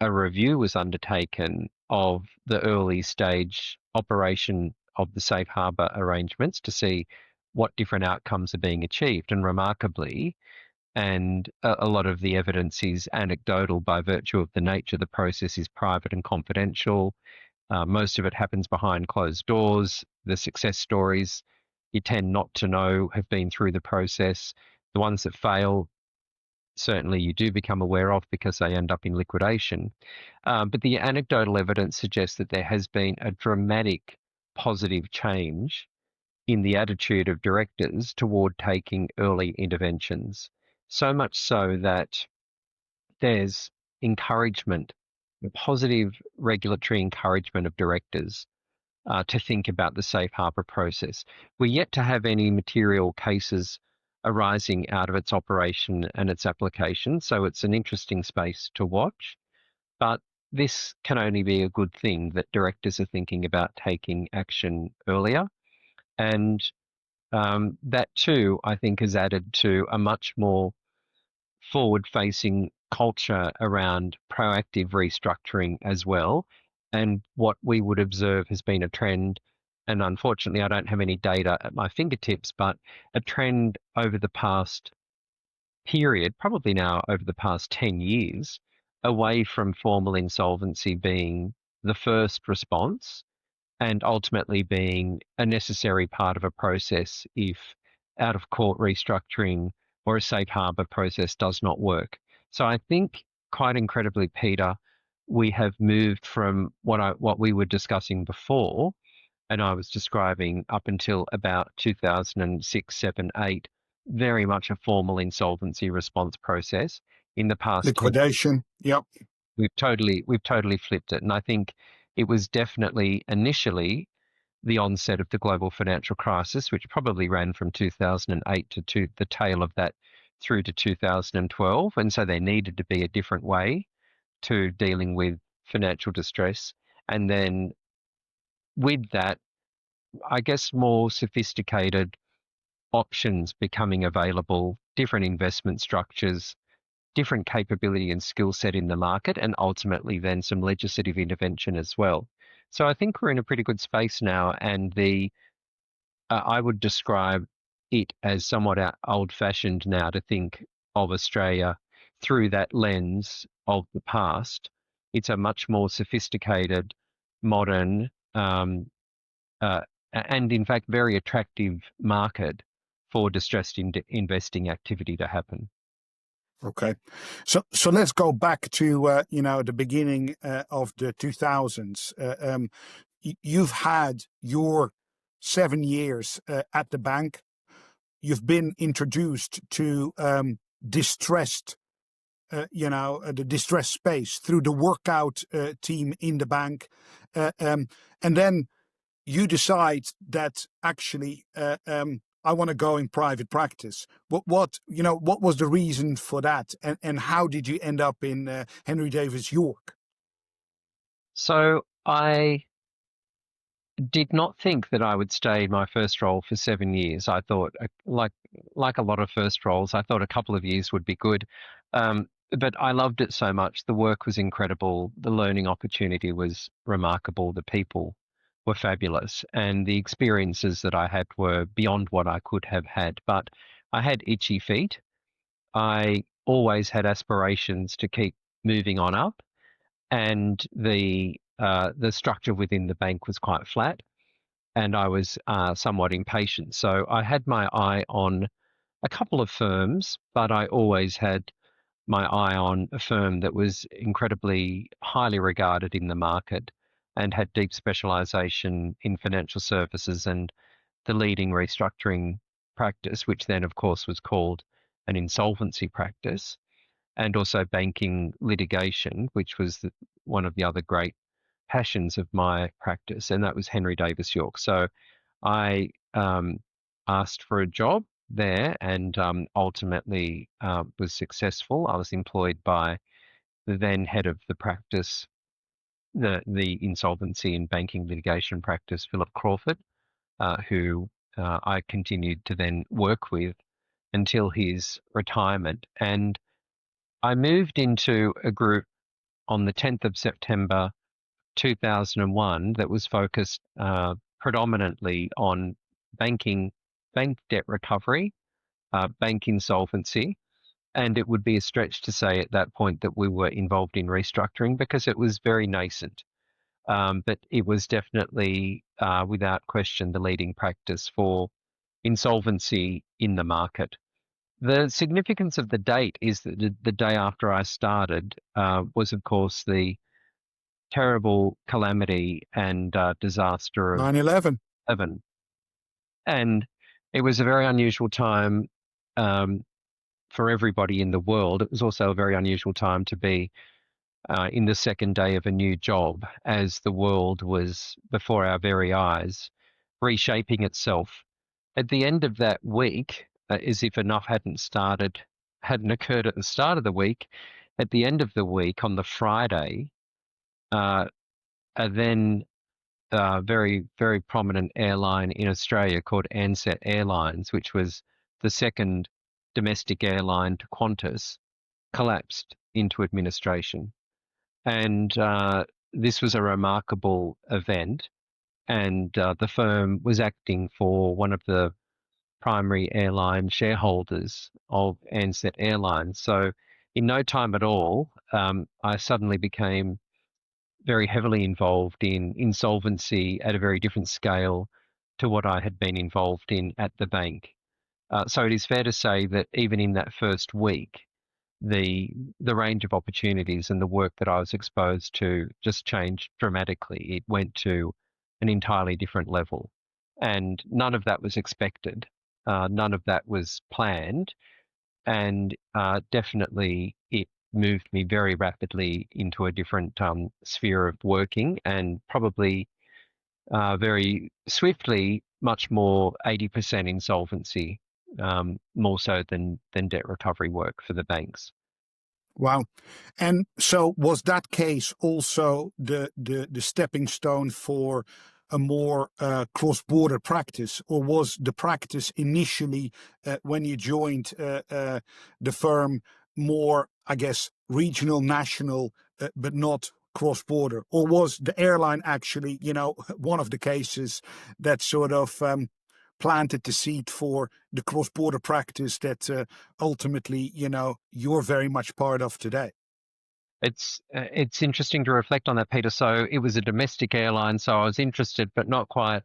a review was undertaken of the early stage operation of the safe harbour arrangements to see what different outcomes are being achieved. And remarkably, and a lot of the evidence is anecdotal by virtue of the nature of the process is private and confidential. Most of it happens behind closed doors. The success stories you tend not to know have been through the process. The ones that fail, certainly you do become aware of because they end up in liquidation. But the anecdotal evidence suggests that there has been a dramatic positive change in the attitude of directors toward taking early interventions. So much so that there's encouragement, positive regulatory encouragement of directors to think about the safe harbour process. We're yet to have any material cases arising out of its operation and its application, so it's an interesting space to watch. But this can only be a good thing that directors are thinking about taking action earlier. And that too, I think, has added to a much more forward-facing culture around proactive restructuring as well. And what we would observe has been a trend, and unfortunately I don't have any data at my fingertips, but a trend over the past period, probably now over the past 10 years, away from formal insolvency being the first response and ultimately being a necessary part of a process if out of court restructuring or a safe harbour process does not work. So I think quite incredibly, Peter, we have moved from what we were discussing before, and I was describing up until about 2006, 7, 8, very much a formal insolvency response process. In the past 10 Liquidation. Yep. we've totally flipped it. And I think it was definitely initially the onset of the global financial crisis, which probably ran from 2008 to the tail of that through to 2012. And so there needed to be a different way to dealing with financial distress. And then with that, I guess more sophisticated options becoming available, different investment structures, different capability and skill set in the market, and ultimately then some legislative intervention as well. So I think we're in a pretty good space now, and I would describe it as somewhat old-fashioned now to think of Australia through that lens of the past. It's a much more sophisticated, modern, uh, and in fact very attractive market for distressed investing activity to happen. Okay, so let's go back to the beginning of the 2000s. You've had your 7 years at the bank. You've been introduced to distressed, the distressed space through the workout team in the bank, and then you decide that actually I want to go in private practice. What was the reason for that, and how did you end up in Henry Davies York? So I did not think that I would stay in my first role for 7 years. I thought, like a lot of first roles, I thought a couple of years would be good. But I loved it so much. The work was incredible. The learning opportunity was remarkable. The people were fabulous. And the experiences that I had were beyond what I could have had. But I had itchy feet. I always had aspirations to keep moving on up. And the structure within the bank was quite flat, and I was somewhat impatient. So I had my eye on a couple of firms, but I always had my eye on a firm that was incredibly highly regarded in the market and had deep specialization in financial services and the leading restructuring practice, which then, of course, was called an insolvency practice, and also banking litigation, which was one of the other great passions of my practice, and that was Henry Davies York. So I asked for a job there and ultimately was successful. I was employed by the then head of the practice, the insolvency and banking litigation practice, Philip Crawford, who I continued to then work with until his retirement. And I moved into a group on the 10th of September 2001 that was focused predominantly on banking, bank debt recovery, bank insolvency, and it would be a stretch to say at that point that we were involved in restructuring because it was very nascent. But it was definitely, without question, the leading practice for insolvency in the market. The significance of the date is that the day after I started was, of course, the terrible calamity and disaster of 9/11. 11. And it was a very unusual time um, for everybody in the world. It was also a very unusual time to be in the second day of a new job as the world was before our very eyes reshaping itself. At the end of that week, as if enough hadn't occurred at the start of the week, at the end of the week on the Friday, uh, a then very, very prominent airline in Australia called Ansett Airlines, which was the second domestic airline to Qantas, collapsed into administration. And this was a remarkable event. And the firm was acting for one of the primary airline shareholders of Ansett Airlines. So in no time at all, I suddenly became very heavily involved in insolvency at a very different scale to what I had been involved in at the bank. So it is fair to say that even in that first week, the range of opportunities and the work that I was exposed to just changed dramatically. It went to an entirely different level, and none of that was expected. None of that was planned, and definitely it moved me very rapidly into a different sphere of working, and probably very swiftly, much more 80% insolvency, more so than debt recovery work for the banks. Wow. And so was that case also the stepping stone for a more cross-border practice, or was the practice initially when you joined the firm more, I guess, regional, national, but not cross-border? Or was the airline actually, one of the cases that sort of planted the seed for the cross-border practice that ultimately, you're very much part of today? It's interesting to reflect on that, Peter. So it was a domestic airline, so I was interested, but not quite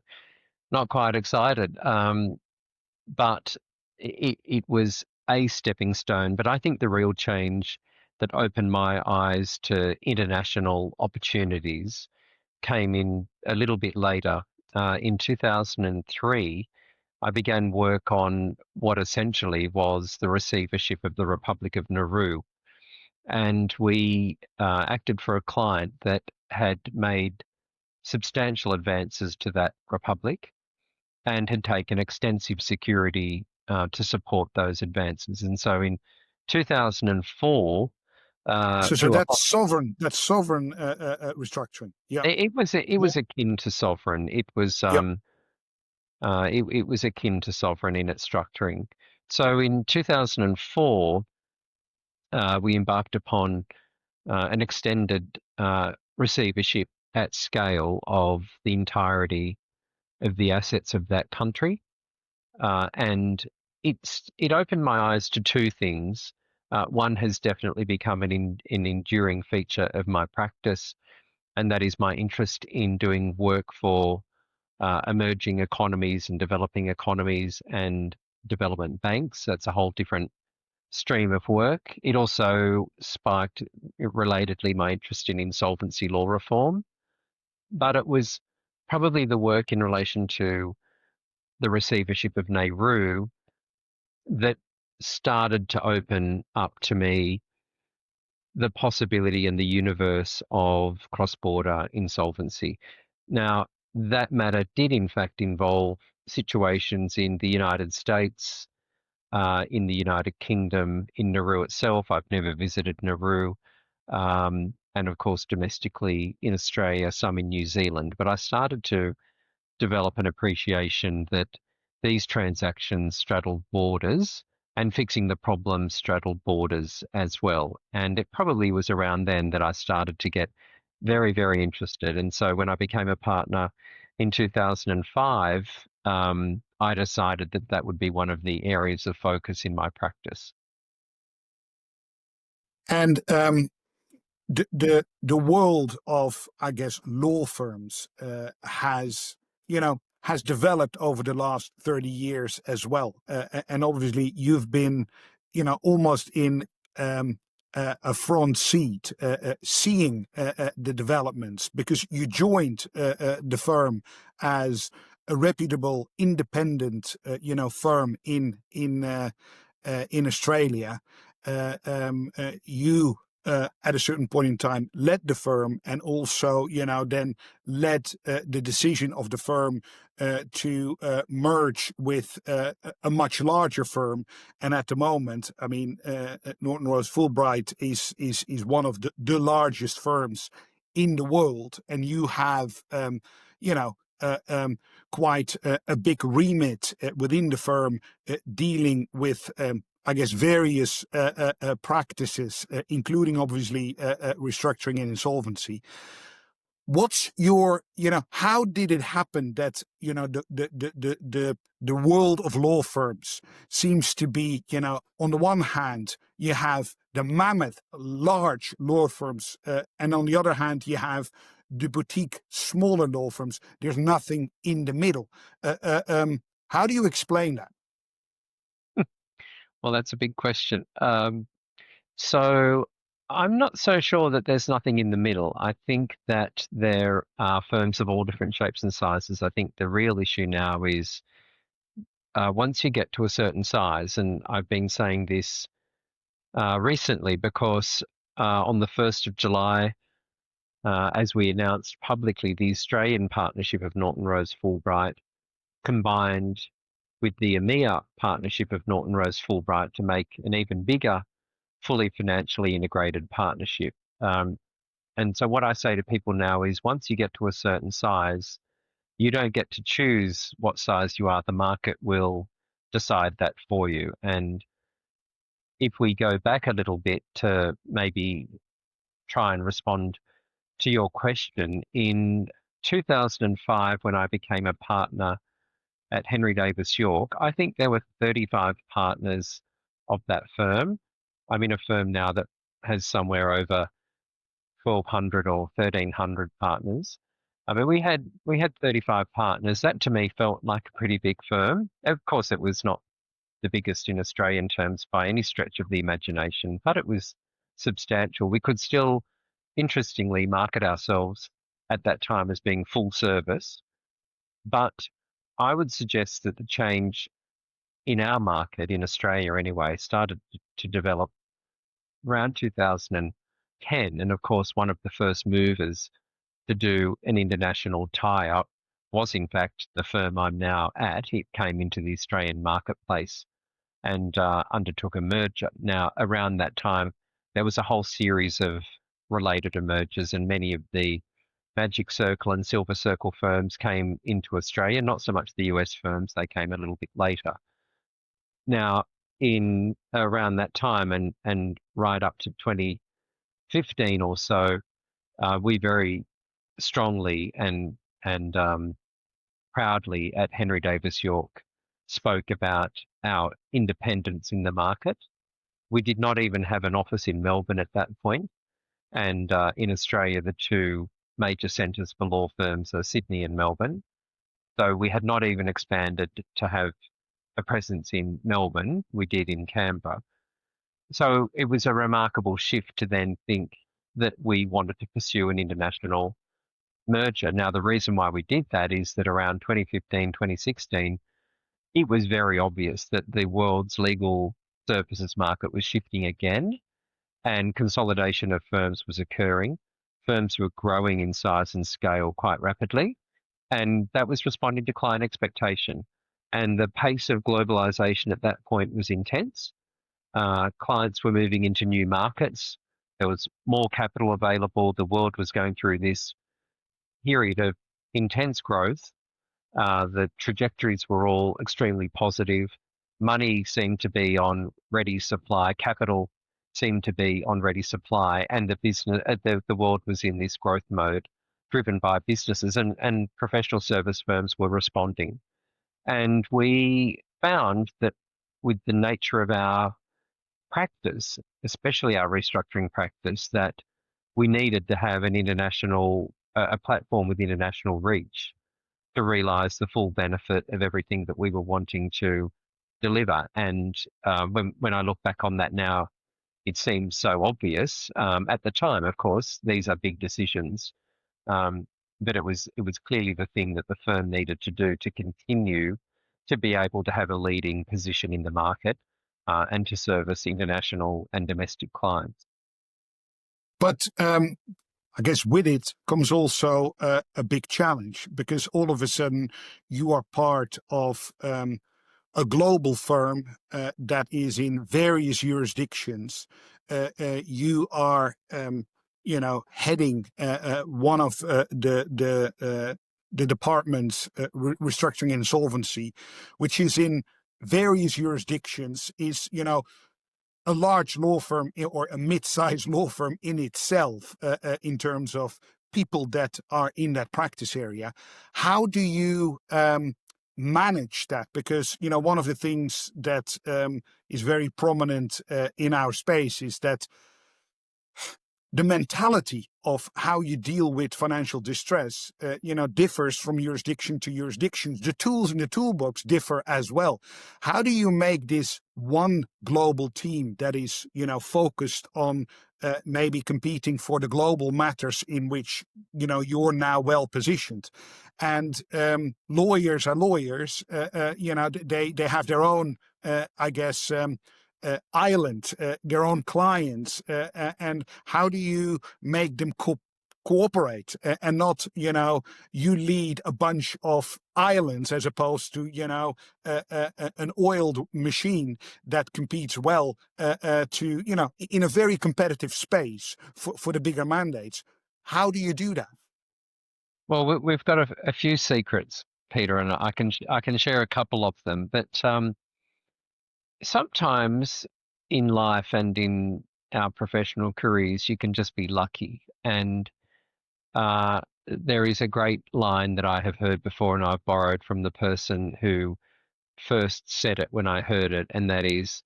excited. But it was a stepping stone. But I think the real change that opened my eyes to international opportunities came in a little bit later. In 2003, I began work on what essentially was the receivership of the Republic of Nauru. And we acted for a client that had made substantial advances to that republic and had taken extensive security to support those advances. And so in 2004, So through a that's sovereign restructuring. Yeah. it Yeah. was akin to sovereign. Yeah. It was akin to sovereign in its structuring. So in 2004, we embarked upon an extended receivership at scale of the entirety of the assets of that country. And it opened my eyes to two things. One has definitely become an enduring feature of my practice, and that is my interest in doing work for emerging economies and developing economies and development banks. That's a whole different stream of work. It also sparked, relatedly, my interest in insolvency law reform, but it was probably the work in relation to the receivership of Nauru that started to open up to me the possibility and the universe of cross-border insolvency. Now, that matter did in fact involve situations in the United States, in the United Kingdom, in Nauru itself. I've never visited Nauru. And of course, domestically in Australia, some in New Zealand. But I started to develop an appreciation that these transactions straddled borders and fixing the problems straddled borders as well. And it probably was around then that I started to get very, very interested. And so when I became a partner in 2005, I decided that that would be one of the areas of focus in my practice. And the world of, I guess, law firms has developed over the last 30 years as well. And obviously you've been, almost in a front seat, seeing the developments, because you joined the firm as a reputable, independent, firm in Australia. You at a certain point in time led the firm, and also then led the decision of the firm to merge with a much larger firm. And at the moment, I mean, Norton Rose Fulbright is one of the largest firms in the world, and you have quite a big remit within the firm, dealing with I guess various practices, including obviously restructuring and insolvency. What's your, how did it happen that, the world of law firms seems to be, on the one hand, you have the mammoth large law firms, and on the other hand, you have the boutique smaller law firms. There's nothing in the middle. How do you explain that? Well, that's a big question. So I'm not so sure that there's nothing in the middle. I think that there are firms of all different shapes and sizes. I think the real issue now is once you get to a certain size, and I've been saying this recently because on the 1st of July, as we announced publicly, the Australian partnership of Norton Rose Fulbright combined with the EMEA partnership of Norton Rose Fulbright to make an even bigger, fully financially integrated partnership. And so what I say to people now is once you get to a certain size, you don't get to choose what size you are. The market will decide that for you. And if we go back a little bit to maybe try and respond to your question, in 2005, when I became a partner at Henry Davies York, I think there were 35 partners of that firm. I'm in a firm now that has somewhere over 1,200 or 1,300 partners. I mean, we had 35 partners. That to me felt like a pretty big firm. Of course, it was not the biggest in Australian terms by any stretch of the imagination, but it was substantial. We could still, interestingly, market ourselves at that time as being full service. But I would suggest that the change in our market, in Australia anyway, started to develop around 2010. And of course, one of the first movers to do an international tie-up was in fact the firm I'm now at. It came into the Australian marketplace and undertook a merger. Now, around that time, there was a whole series of related mergers, and many of the Magic Circle and Silver Circle firms came into Australia, not so much the US firms, they came a little bit later. Now, in around that time and right up to 2015 or so, we very strongly and proudly at Henry Davies York spoke about our independence in the market. We did not even have an office in Melbourne at that point, and in Australia, the two major centres for law firms are Sydney and Melbourne. So we had not even expanded to have a presence in Melbourne. We did in Canberra. So it was a remarkable shift to then think that we wanted to pursue an international merger. Now, the reason why we did that is that around 2015, 2016, it was very obvious that the world's legal services market was shifting again and consolidation of firms was occurring. Firms were growing in size and scale quite rapidly, and that was responding to client expectation. And the pace of globalization at that point was intense. Clients were moving into new markets. There was more capital available. The world was going through this period of intense growth. The trajectories were all extremely positive. money seemed to be on ready supply, capital seemed to be on ready supply, and the world was in this growth mode driven by businesses, and professional service firms were responding. And we found that with the nature of our practice, especially our restructuring practice, that we needed to have a platform with international reach to realize the full benefit of everything that we were wanting to deliver. And when I look back on that now, it seems so obvious. At the time, of course, these are big decisions, but it was clearly the thing that the firm needed to do to continue to be able to have a leading position in the market and to service international and domestic clients. But I guess with it comes also a big challenge, because all of a sudden you are part of a global firm that is in various jurisdictions. You are, heading one of the departments, restructuring insolvency, which is in various jurisdictions, is, a large law firm or a mid-sized law firm in itself, in terms of people that are in that practice area. How do you manage that? Because, one of the things that is very prominent in our space is that the mentality of how you deal with financial distress, differs from jurisdiction to jurisdiction. The tools in the toolbox differ as well. How do you make this one global team that is, focused on maybe competing for the global matters in which, you're now well positioned? And lawyers are lawyers. They have their own, island, their own clients, and how do you make them cooperate and not, you lead a bunch of islands as opposed to, an oiled machine that competes well to, in a very competitive space for the bigger mandates. How do you do that? Well, we've got a few secrets, Peter, and I can share a couple of them. But sometimes in life and in our professional careers, you can just be lucky. And there is a great line that I have heard before, and I've borrowed from the person who first said it when I heard it, and that is,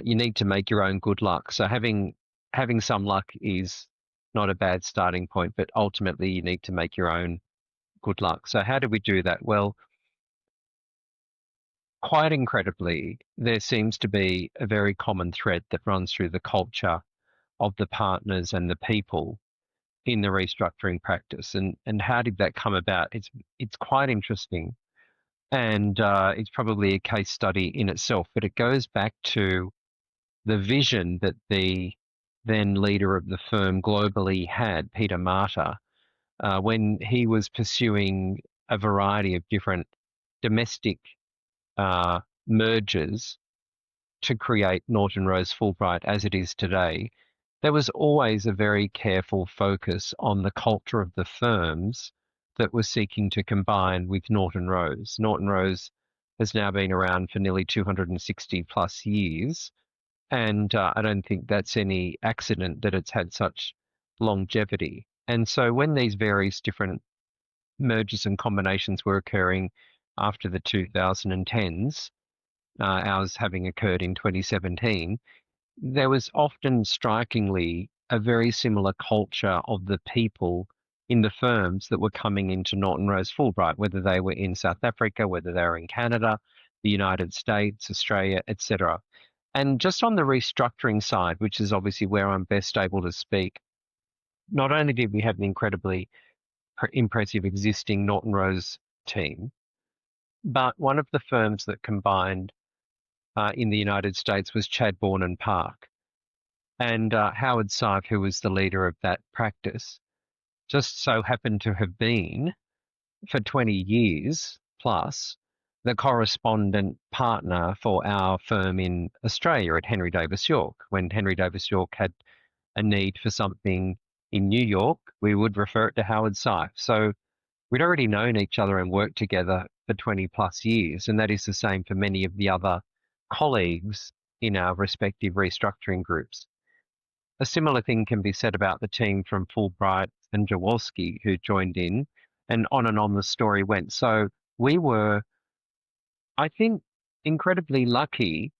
you need to make your own good luck. So having some luck is not a bad starting point, but ultimately you need to make your own good luck. So how do we do that? Well, quite incredibly, there seems to be a very common thread that runs through the culture of the partners and the people in the restructuring practice. And how did that come about? It's quite interesting, and it's probably a case study in itself, but it goes back to the vision that the then leader of the firm globally had, Peter Martyr, when he was pursuing a variety of different domestic mergers to create Norton Rose Fulbright as it is today. There was always a very careful focus on the culture of the firms that were seeking to combine with Norton Rose. Norton Rose has now been around for nearly 260 plus years, and I don't think that's any accident that it's had such longevity. And so when these various different mergers and combinations were occurring after the 2010s, ours having occurred in 2017, there was often strikingly a very similar culture of the people in the firms that were coming into Norton Rose Fulbright, whether they were in South Africa, whether they were in Canada, the United States, Australia, etc. And just on the restructuring side, which is obviously where I'm best able to speak, not only did we have an incredibly impressive existing Norton Rose team, but one of the firms that combined in the United States was Chadbourne and Park. And Howard Syfe, who was the leader of that practice, just so happened to have been, for 20 years plus, the correspondent partner for our firm in Australia at Henry Davies York. When Henry Davies York had a need for something in New York, we would refer it to Howard Syfe. So we'd already known each other and worked together for 20 plus years, and that is the same for many of the other colleagues in our respective restructuring groups. A similar thing can be said about the team from Fulbright and Jaworski who joined in, and on the story went. So we were, I think, incredibly lucky,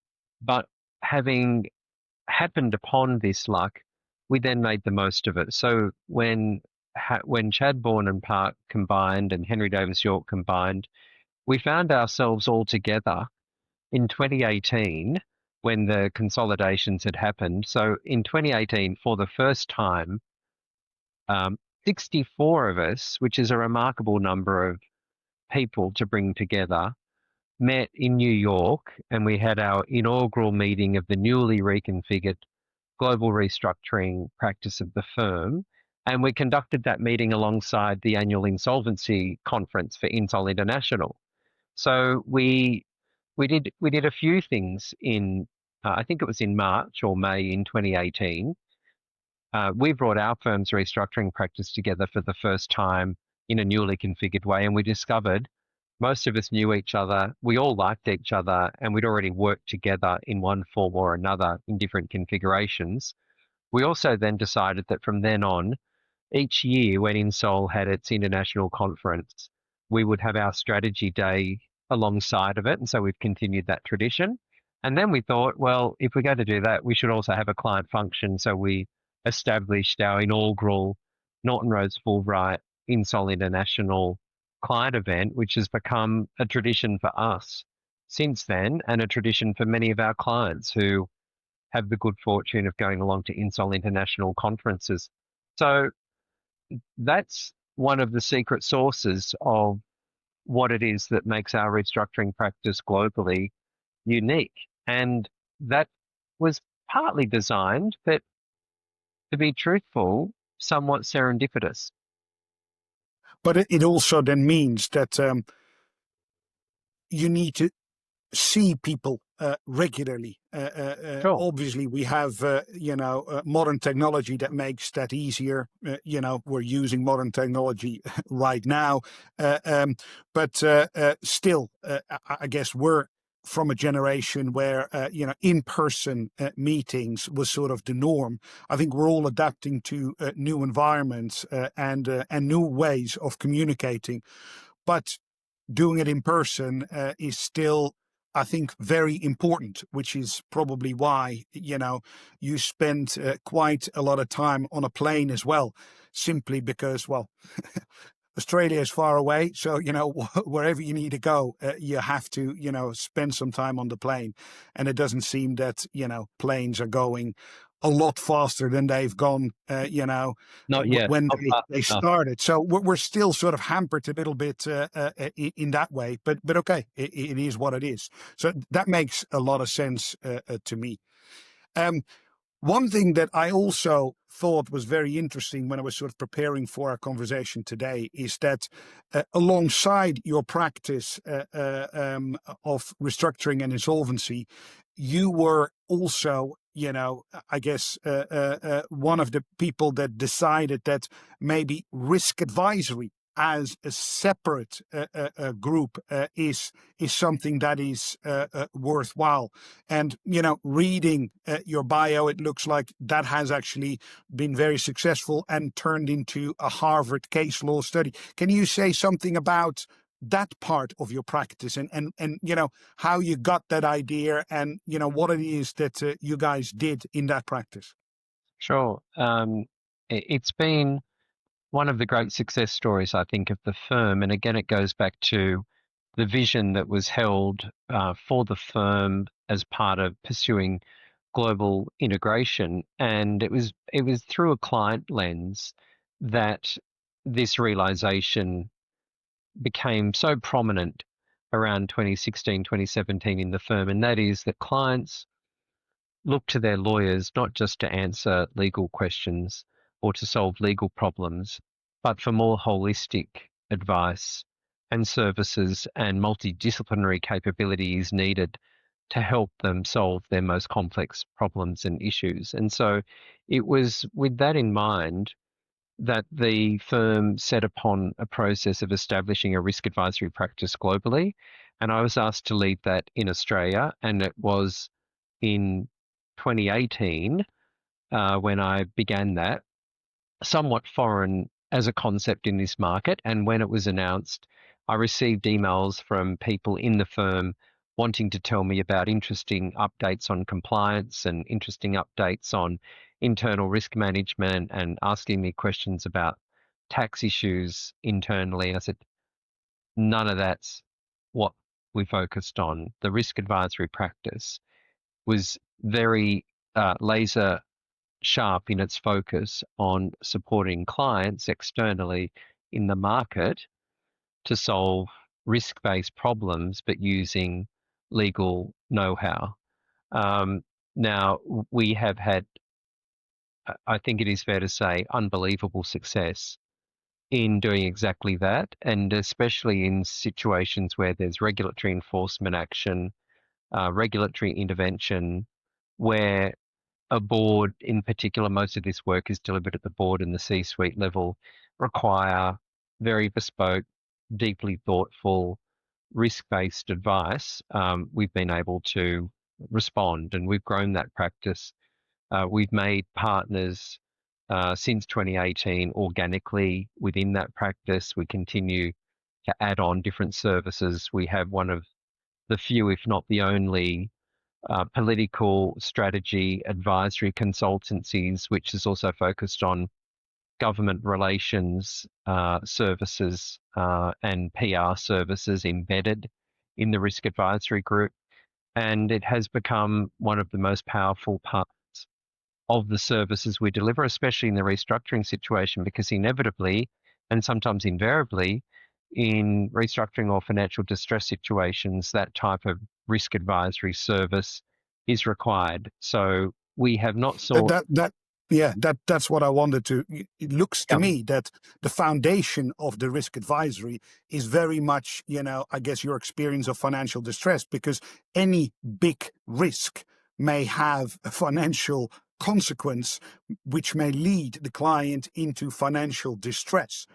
but having happened upon this luck, we then made the most of it. So when Chadbourne and Park combined and Henry Davies York combined, we found ourselves all together in 2018 when the consolidations had happened. So in 2018, for the first time, 64 of us, which is a remarkable number of people to bring together, met in New York, and we had our inaugural meeting of the newly reconfigured global restructuring practice of the firm. And we conducted that meeting alongside the annual insolvency conference for INSOL International. So we did a few things in I think it was in March or May in 2018. We brought our firm's restructuring practice together for the first time in a newly configured way, and we discovered most of us knew each other, we all liked each other, and we'd already worked together in one form or another in different configurations. We also then decided that from then on, each year when INSOL had its international conference, we would have our strategy day alongside of it. And so we've continued that tradition. And then we thought, well, if we're going to do that, we should also have a client function. So we established our inaugural Norton Rose Fulbright INSOL International client event, which has become a tradition for us since then, and a tradition for many of our clients who have the good fortune of going along to INSOL International conferences. So that's one of the secret sources of what it is that makes our restructuring practice globally unique. And that was partly designed, but to be truthful, somewhat serendipitous. But it also then means that you need to see people regularly. Sure. Obviously, we have modern technology that makes that easier. We're using modern technology right now, but still, I guess we're from a generation where in-person meetings was sort of the norm. I think we're all adapting to new environments and new ways of communicating, but doing it in person is still, I think, very important, which is probably why, you spend quite a lot of time on a plane as well, simply because, well, Australia is far away. So, wherever you need to go, you have to, spend some time on the plane. And it doesn't seem that, planes are going a lot faster than they've gone, Not yet. when Not fast they enough. started. So we're still sort of hampered a little bit in that way. But okay, it is what it is. So that makes a lot of sense to me. One thing that I also thought was very interesting when I was sort of preparing for our conversation today is that alongside your practice of restructuring and insolvency, you were also, I guess, one of the people that decided that maybe risk advisory as a separate group is something that is worthwhile. And reading your bio, it looks like that has actually been very successful and turned into a Harvard case law study. Can you say something about that part of your practice and how you got that idea and what it is that you guys did in that practice? Sure. It's been one of the great success stories, I think, of the firm. And again, it goes back to the vision that was held for the firm as part of pursuing global integration. And it was through a client lens that this realization became so prominent around 2016, 2017 in the firm. And that is that clients look to their lawyers not just to answer legal questions or to solve legal problems, but for more holistic advice and services and multidisciplinary capabilities needed to help them solve their most complex problems and issues. And so it was with that in mind that the firm set upon a process of establishing a risk advisory practice globally. And I was asked to lead that in Australia, and it was in 2018 when I began that, somewhat foreign as a concept in this market. And when it was announced, I received emails from people in the firm wanting to tell me about interesting updates on compliance and interesting updates on internal risk management and asking me questions about tax issues internally. I said, none of that's what we focused on. The risk advisory practice was very laser sharp in its focus on supporting clients externally in the market to solve risk-based problems, but using legal know-how. Now, we have had, I think it is fair to say, unbelievable success in doing exactly that, and especially in situations where there's regulatory enforcement action, regulatory intervention, where a board in particular, most of this work is delivered at the board and the C-suite level, require very bespoke, deeply thoughtful, risk-based advice. We've been able to respond, and we've grown that practice. We've made partners since 2018 organically within that practice. We continue to add on different services. We have one of the few, if not the only, political strategy advisory consultancies, which is also focused on government relations services and PR services embedded in the risk advisory group. And it has become one of the most powerful parts of the services we deliver, especially in the restructuring situation, because inevitably and sometimes invariably in restructuring or financial distress situations, that type of risk advisory service is required. So we have not That sought. that that yeah, that's what I wanted to. It looks to Yeah. me that the foundation of the risk advisory is very much, I guess, your experience of financial distress, because any big risk may have a financial consequence which may lead the client into financial distress.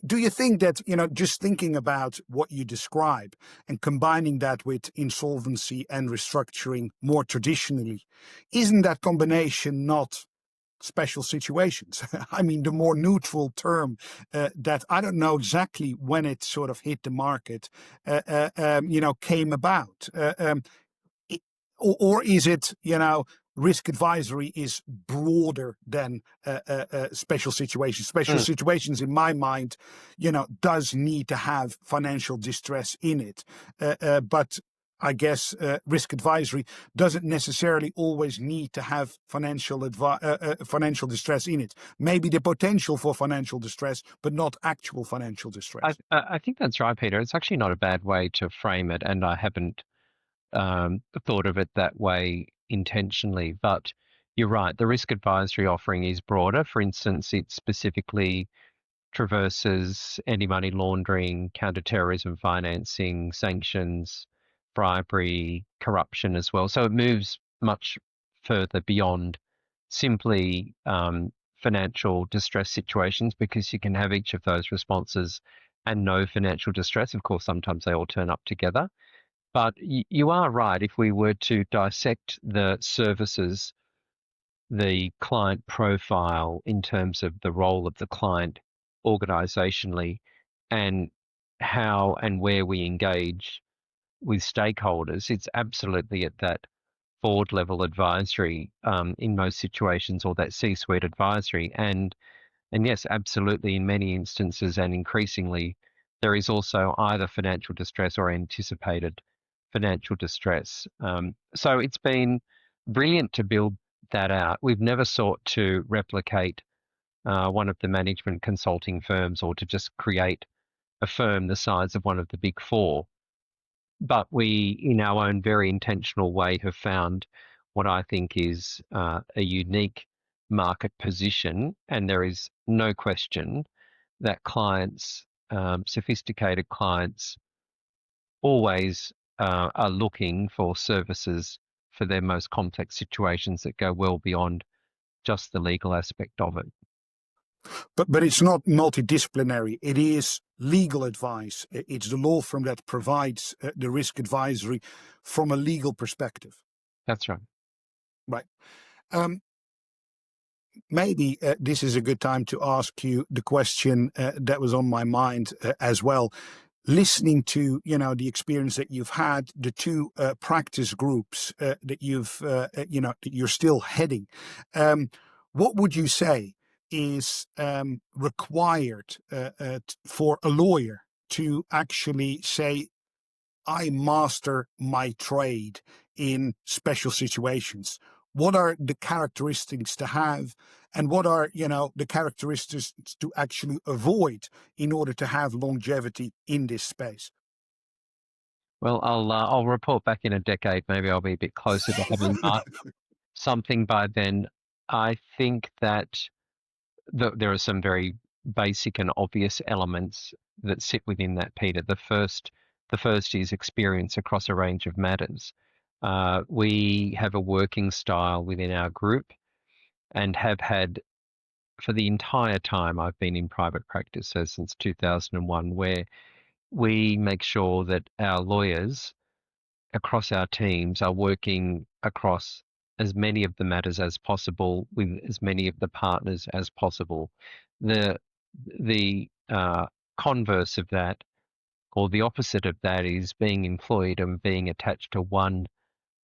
Do you think that, just thinking about what you describe and combining that with insolvency and restructuring more traditionally, isn't that combination not special situations? I mean, the more neutral term that I don't know exactly when it sort of hit the market, came about. Or is it, risk advisory is broader than special situations? Special Mm. situations, in my mind, does need to have financial distress in it. But I guess risk advisory doesn't necessarily always need to have financial distress in it. Maybe the potential for financial distress, but not actual financial distress. I think that's right, Peter. It's actually not a bad way to frame it, and I haven't thought of it that way intentionally. But you're right, the risk advisory offering is broader. For instance, it specifically traverses anti-money laundering, counter-terrorism financing, sanctions, bribery, corruption as well. So it moves much further beyond simply financial distress situations, because you can have each of those responses and no financial distress. Of course, sometimes they all turn up together. But you are right. If we were to dissect the services, the client profile in terms of the role of the client organizationally, and how and where we engage with stakeholders, it's absolutely at that board level advisory in most situations, or that C-suite advisory. And yes, absolutely, in many instances and increasingly, there is also either financial distress or anticipated financial distress. So it's been brilliant to build that out. We've never sought to replicate one of the management consulting firms, or to just create a firm the size of one of the big four. But we, in our own very intentional way, have found what I think is a unique market position. And there is no question that clients, sophisticated clients, always are looking for services for their most complex situations that go well beyond just the legal aspect of it. But it's not multidisciplinary. It is legal advice. It's the law firm that provides the risk advisory from a legal perspective. That's right. Right. Um, Maybe this is a good time to ask you the question that was on my mind as well. Listening to the experience that you've had, the two practice groups that that you're still heading, what would you say is required for a lawyer to actually say, I master my trade in special situations? What are the characteristics to have, and what are the characteristics to actually avoid in order to have longevity in this space? Well, I'll report back in a decade. Maybe I'll be a bit closer to having something by then. I think that there are some very basic and obvious elements that sit within that, Peter. The first is experience across a range of matters. We have a working style within our group and have had for the entire time I've been in private practice, so since 2001, where we make sure that our lawyers across our teams are working across as many of the matters as possible with as many of the partners as possible. The converse of that, or the opposite of that, is being employed and being attached to one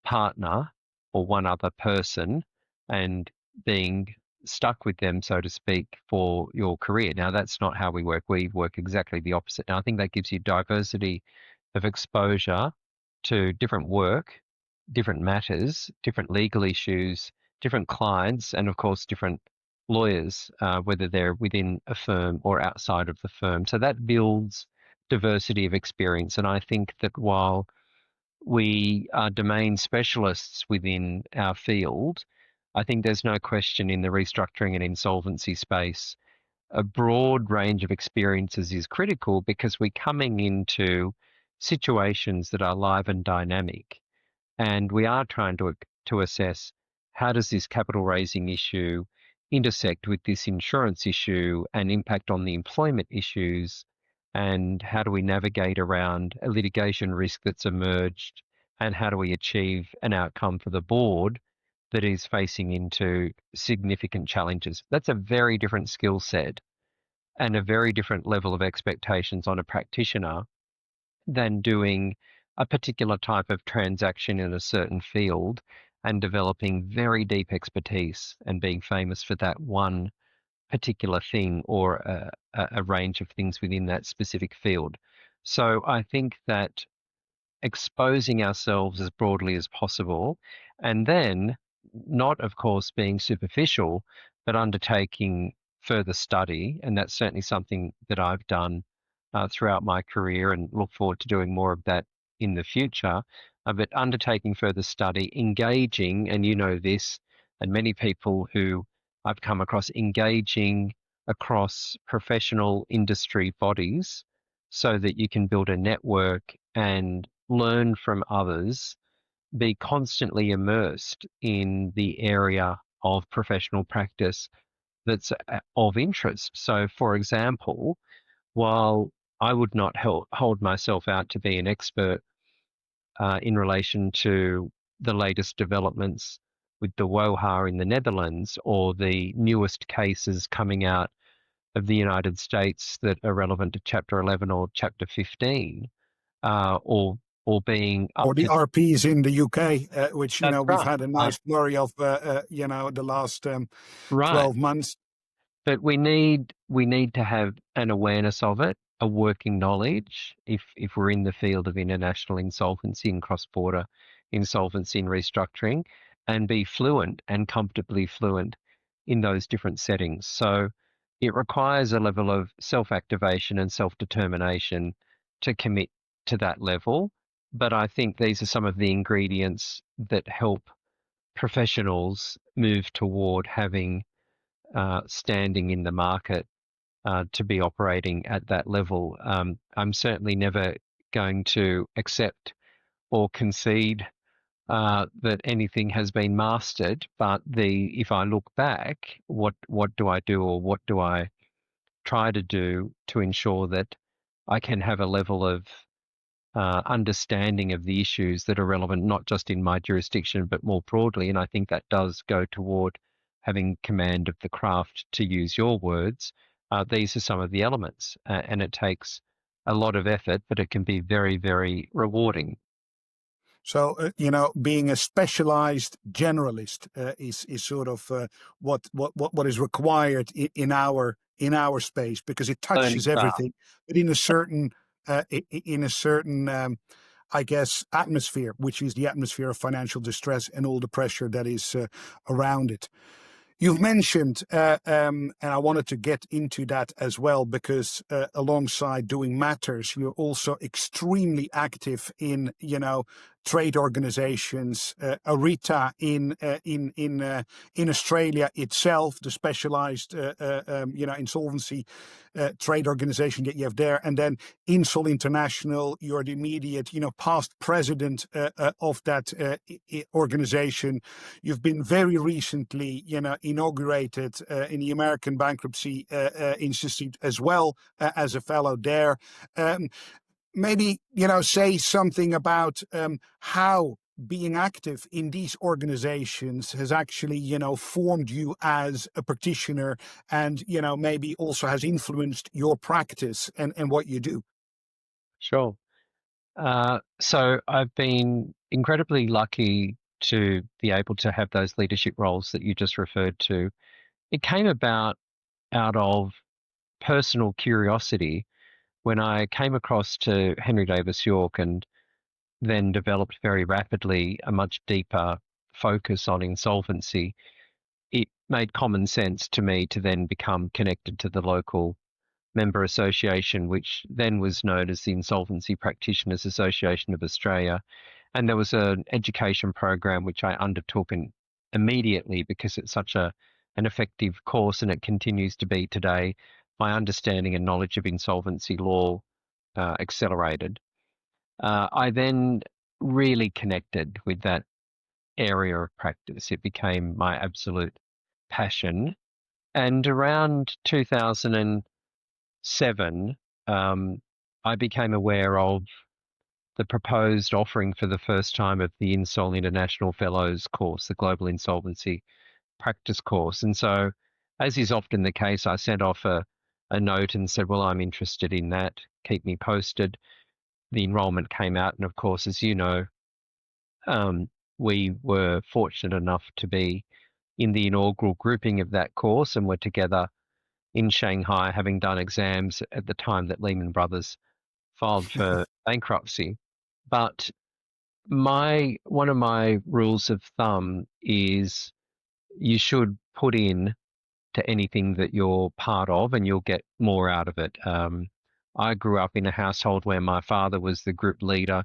partner or one other person and being stuck with them, so to speak, for your career. Now, that's not how we work. We work exactly the opposite. Now, I think that gives you diversity of exposure to different work, different matters, different legal issues, different clients, and of course, different lawyers, whether they're within a firm or outside of the firm. So that builds diversity of experience. And I think that while we are domain specialists within our field, I think there's no question in the restructuring and insolvency space, a broad range of experiences is critical because we're coming into situations that are live and dynamic. And we are trying to assess how does this capital raising issue intersect with this insurance issue and impact on the employment issues, and how do we navigate around a litigation risk that's emerged, and how do we achieve an outcome for the board that is facing into significant challenges. That's a very different skill set and a very different level of expectations on a practitioner than doing a particular type of transaction in a certain field and developing very deep expertise and being famous for that one particular thing or a range of things within that specific field. So I think that exposing ourselves as broadly as possible, and then not, of course, being superficial, but undertaking further study. And that's certainly something that I've done throughout my career and look forward to doing more of that in the future. But undertaking further study, engaging, and you know this, and many people who I've come across, engaging across professional industry bodies so that you can build a network and learn from others, be constantly immersed in the area of professional practice that's of interest. So, for example, while I would not hold myself out to be an expert in relation to the latest developments with the WOHA in the Netherlands or the newest cases coming out of the United States that are relevant to Chapter 11 or Chapter 15, or being up Or the to RPs in the UK, which that's we've right. had a nice flurry of, the last Right. 12 months. But we need to have an awareness of it, a working knowledge, if we're in the field of international insolvency and cross-border insolvency and restructuring, and be fluent and comfortably fluent in those different settings. So it requires a level of self-activation and self-determination to commit to that level. But I think these are some of the ingredients that help professionals move toward having standing in the market to be operating at that level. I'm certainly never going to accept or concede that anything has been mastered, but if I look back, what do I do, or what do I try to do to ensure that I can have a level of understanding of the issues that are relevant, not just in my jurisdiction, but more broadly. And I think that does go toward having command of the craft, to use your words. These are some of the elements, and it takes a lot of effort, but it can be very, very rewarding. So being a specialized generalist is sort of what is required in our space, because it Learning touches craft. everything, but in a certain in a certain I guess atmosphere, which is the atmosphere of financial distress and all the pressure that is around it. You've mentioned, and I wanted to get into that as well, because alongside doing matters, you're also extremely active in, trade organizations, ARITA in Australia itself, the specialized, insolvency trade organization that you have there, and then INSOL International. You're the immediate, past president of that organization. You've been very recently, inaugurated in the American Bankruptcy Institute as well as a fellow there. Maybe, say something about how being active in these organizations has actually, formed you as a practitioner, and, maybe also has influenced your practice and what you do. Sure. So I've been incredibly lucky to be able to have those leadership roles that you just referred to. It came about out of personal curiosity when I came across to Henry Davies York, and then developed very rapidly a much deeper focus on insolvency. It made common sense to me to then become connected to the local member association, which then was known as the Insolvency Practitioners Association of Australia. And there was an education program which I undertook immediately, because it's such an effective course, and it continues to be today. My understanding and knowledge of insolvency law accelerated. I then really connected with that area of practice. It became my absolute passion. And around 2007, I became aware of the proposed offering for the first time of the INSOL International Fellows course, the Global Insolvency Practice course. And so, as is often the case, I sent off a note and said, well, I'm interested in that. Keep me posted. The enrollment came out, and of course, as you know, we were fortunate enough to be in the inaugural grouping of that course, and were together in Shanghai, having done exams at the time that Lehman Brothers filed for bankruptcy. But one of my rules of thumb is you should put in to anything that you're part of, and you'll get more out of it. I grew up in a household where my father was the group leader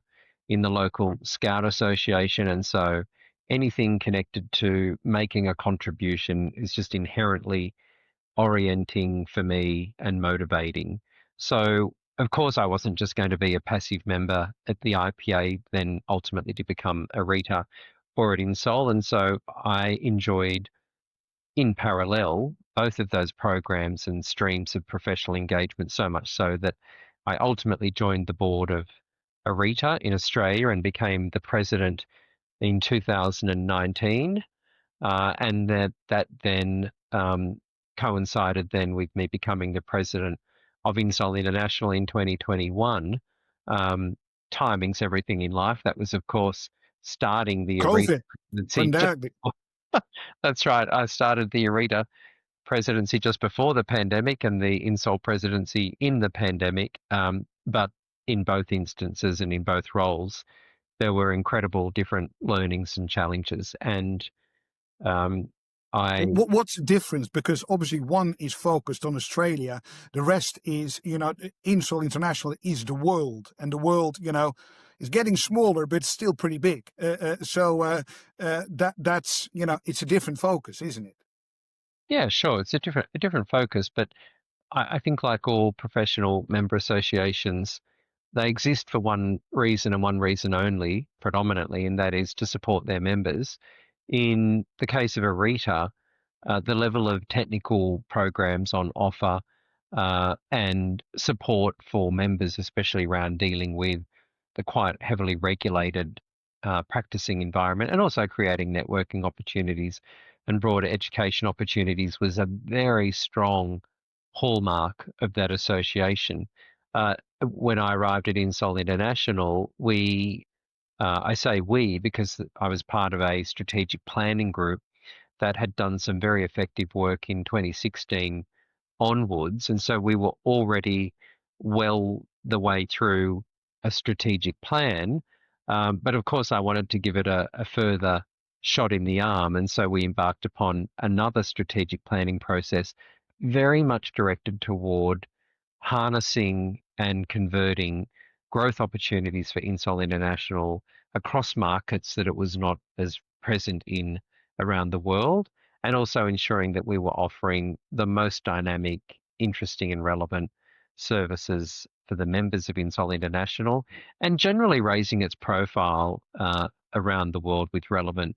in the local Scout Association, and so anything connected to making a contribution is just inherently orienting for me and motivating. So, of course, I wasn't just going to be a passive member at the IPA, then ultimately to become a RETA or at INSOL. And so I enjoyed, in parallel, both of those programs and streams of professional engagement, so much so that I ultimately joined the board of ARITA in Australia and became the president in 2019. And that then coincided then with me becoming the president of INSOL International in 2021. Timing's everything in life. That was, of course, starting the ARITA COVID, presidency. pandemic. That's right. I started the ARITA presidency just before the pandemic, and the INSOL presidency in the pandemic. But in both instances and in both roles, there were incredible different learnings and challenges. And um, I What's the difference? Because obviously one is focused on Australia, the rest is, INSOL International is the world, and the world, is getting smaller, but still pretty big. That's, it's a different focus, isn't it? Yeah, sure, it's a different focus, but I think like all professional member associations, They exist for one reason and one reason only, predominantly, and that is to support their members. In the case of ARITA, the level of technical programs on offer and support for members, especially around dealing with the quite heavily regulated practicing environment and also creating networking opportunities and broader education opportunities, was a very strong hallmark of that association. When I arrived at INSOL International, I say we because I was part of a strategic planning group that had done some very effective work in 2016 onwards. And so we were already well the way through a strategic plan. But of course, I wanted to give it a further shot in the arm. And so we embarked upon another strategic planning process, very much directed toward harnessing and converting growth opportunities for INSOL International across markets that it was not as present in around the world, and also ensuring that we were offering the most dynamic, interesting, and relevant services for the members of INSOL International, and generally raising its profile around the world with relevant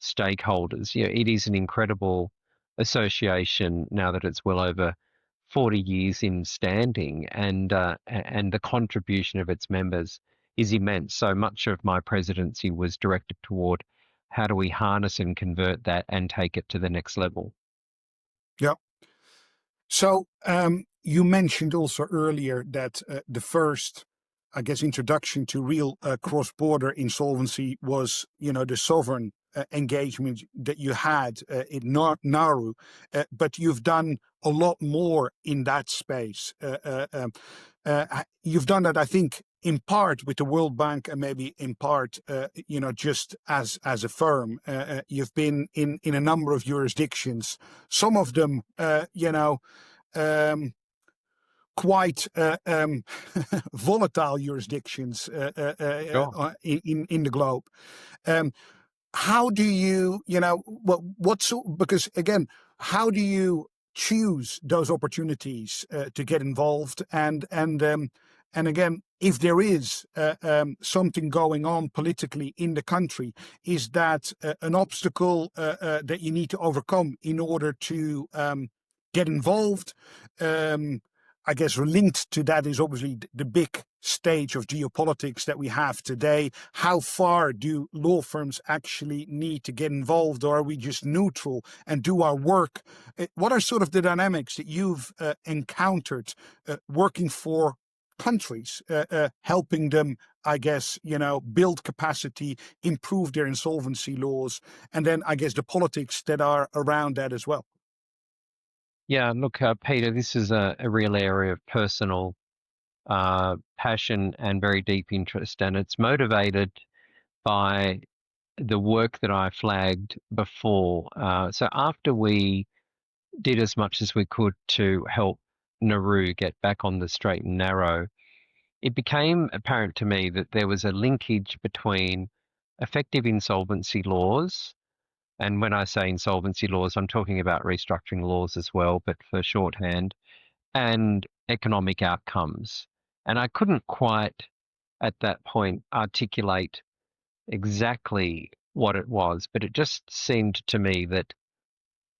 stakeholders. It is an incredible association now that it's well over 40 years in standing, and the contribution of its members is immense. So much of my presidency was directed toward how do we harness and convert that and take it to the next level. Yeah. So you mentioned also earlier that the first, I guess, introduction to real cross-border insolvency was, the sovereign engagement that you had in Nauru, but you've done a lot more in that space. You've done that, I think, in part with the World Bank and maybe in part, just as a firm. You've been in a number of jurisdictions, some of them, quite volatile jurisdictions Sure. in the globe. How do you, because again, how do you choose those opportunities to get involved? And again, if there is something going on politically in the country, is that an obstacle that you need to overcome in order to get involved? I guess linked to that is obviously the big stage of geopolitics that we have today. How far do law firms actually need to get involved, or are we just neutral and do our work? What are sort of the dynamics that you've encountered working for countries, helping them, I guess, build capacity, improve their insolvency laws, and then I guess the politics that are around that as well? Yeah, look, Peter, this is a real area of personal passion and very deep interest, and it's motivated by the work that I flagged before. So after we did as much as we could to help Nauru get back on the straight and narrow, it became apparent to me that there was a linkage between effective insolvency laws, and when I say insolvency laws, I'm talking about restructuring laws as well, but for shorthand, and economic outcomes. And I couldn't quite at that point articulate exactly what it was, but it just seemed to me that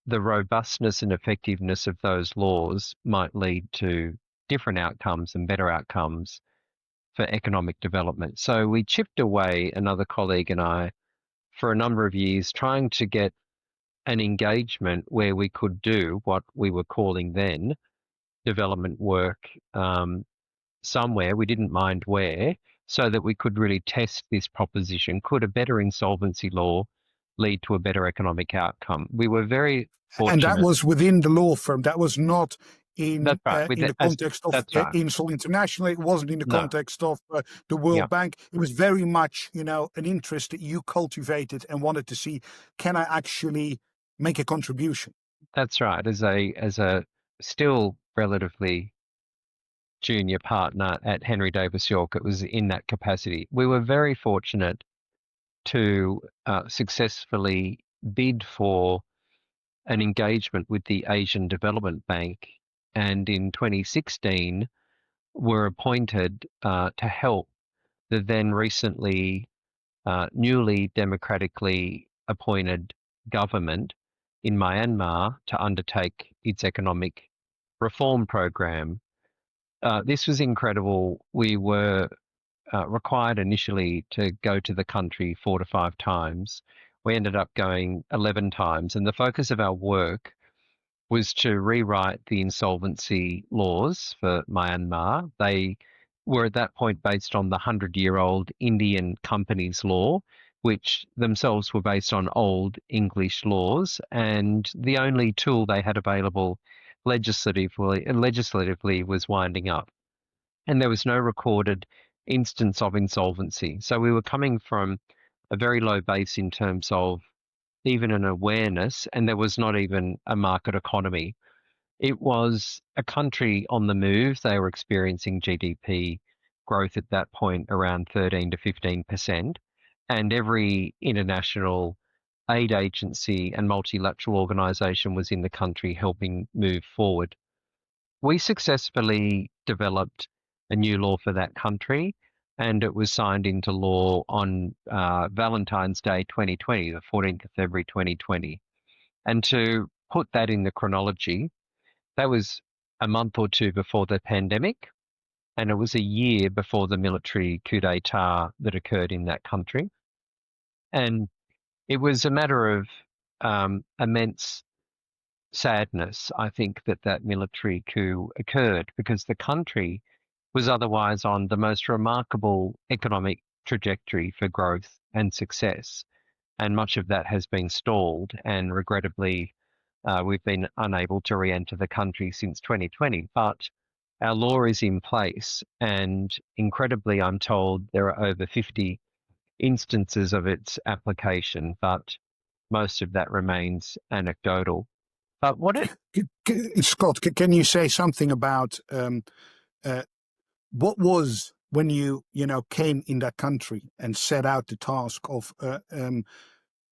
the robustness and effectiveness of those laws might lead to different outcomes and better outcomes for economic development. So we chipped away, another colleague and I, for a number of years, trying to get an engagement where we could do what we were calling then development work somewhere, we didn't mind where, so that we could really test this proposition. Could a better insolvency law lead to a better economic outcome? We were very And that fortunate. was within the law firm. That was not That's right. in the context of That's right. INSOL International. It wasn't in the No. context of the Yeah. World Bank. It was very much, an interest that you cultivated and wanted to see, can I actually make a contribution? That's right. As a still relatively junior partner at Henry Davies York, it was in that capacity. We were very fortunate to successfully bid for an engagement with the Asian Development Bank, and in 2016 were appointed to help the then recently newly democratically appointed government in Myanmar to undertake its economic reform program. This was incredible. We were required initially to go to the country 4 to 5 times. We ended up going 11 times, and the focus of our work was to rewrite the insolvency laws for Myanmar. They were at that point based on the 100-year-old Indian Companies Law, which themselves were based on old English laws, and the only tool they had available legislatively was winding up. And there was no recorded instance of insolvency. So we were coming from a very low base in terms of even an awareness, and there was not even a market economy. It was a country on the move. They were experiencing GDP growth at that point around 13 to 15%, and every international aid agency and multilateral organisation was in the country helping move forward. We successfully developed a new law for that country, and it was signed into law on Valentine's Day 2020, the 14th of February 2020. And to put that in the chronology, that was a month or two before the pandemic, and it was a year before the military coup d'etat that occurred in that country. And it was a matter of immense sadness, I think, that that military coup occurred, because the country was otherwise on the most remarkable economic trajectory for growth and success. And much of that has been stalled, and regrettably, we've been unable to re-enter the country since 2020. But our law is in place, and incredibly, I'm told there are over 50 instances of its application, but most of that remains anecdotal. But what it Scott, can you say something about what was when you came in that country and set out the task of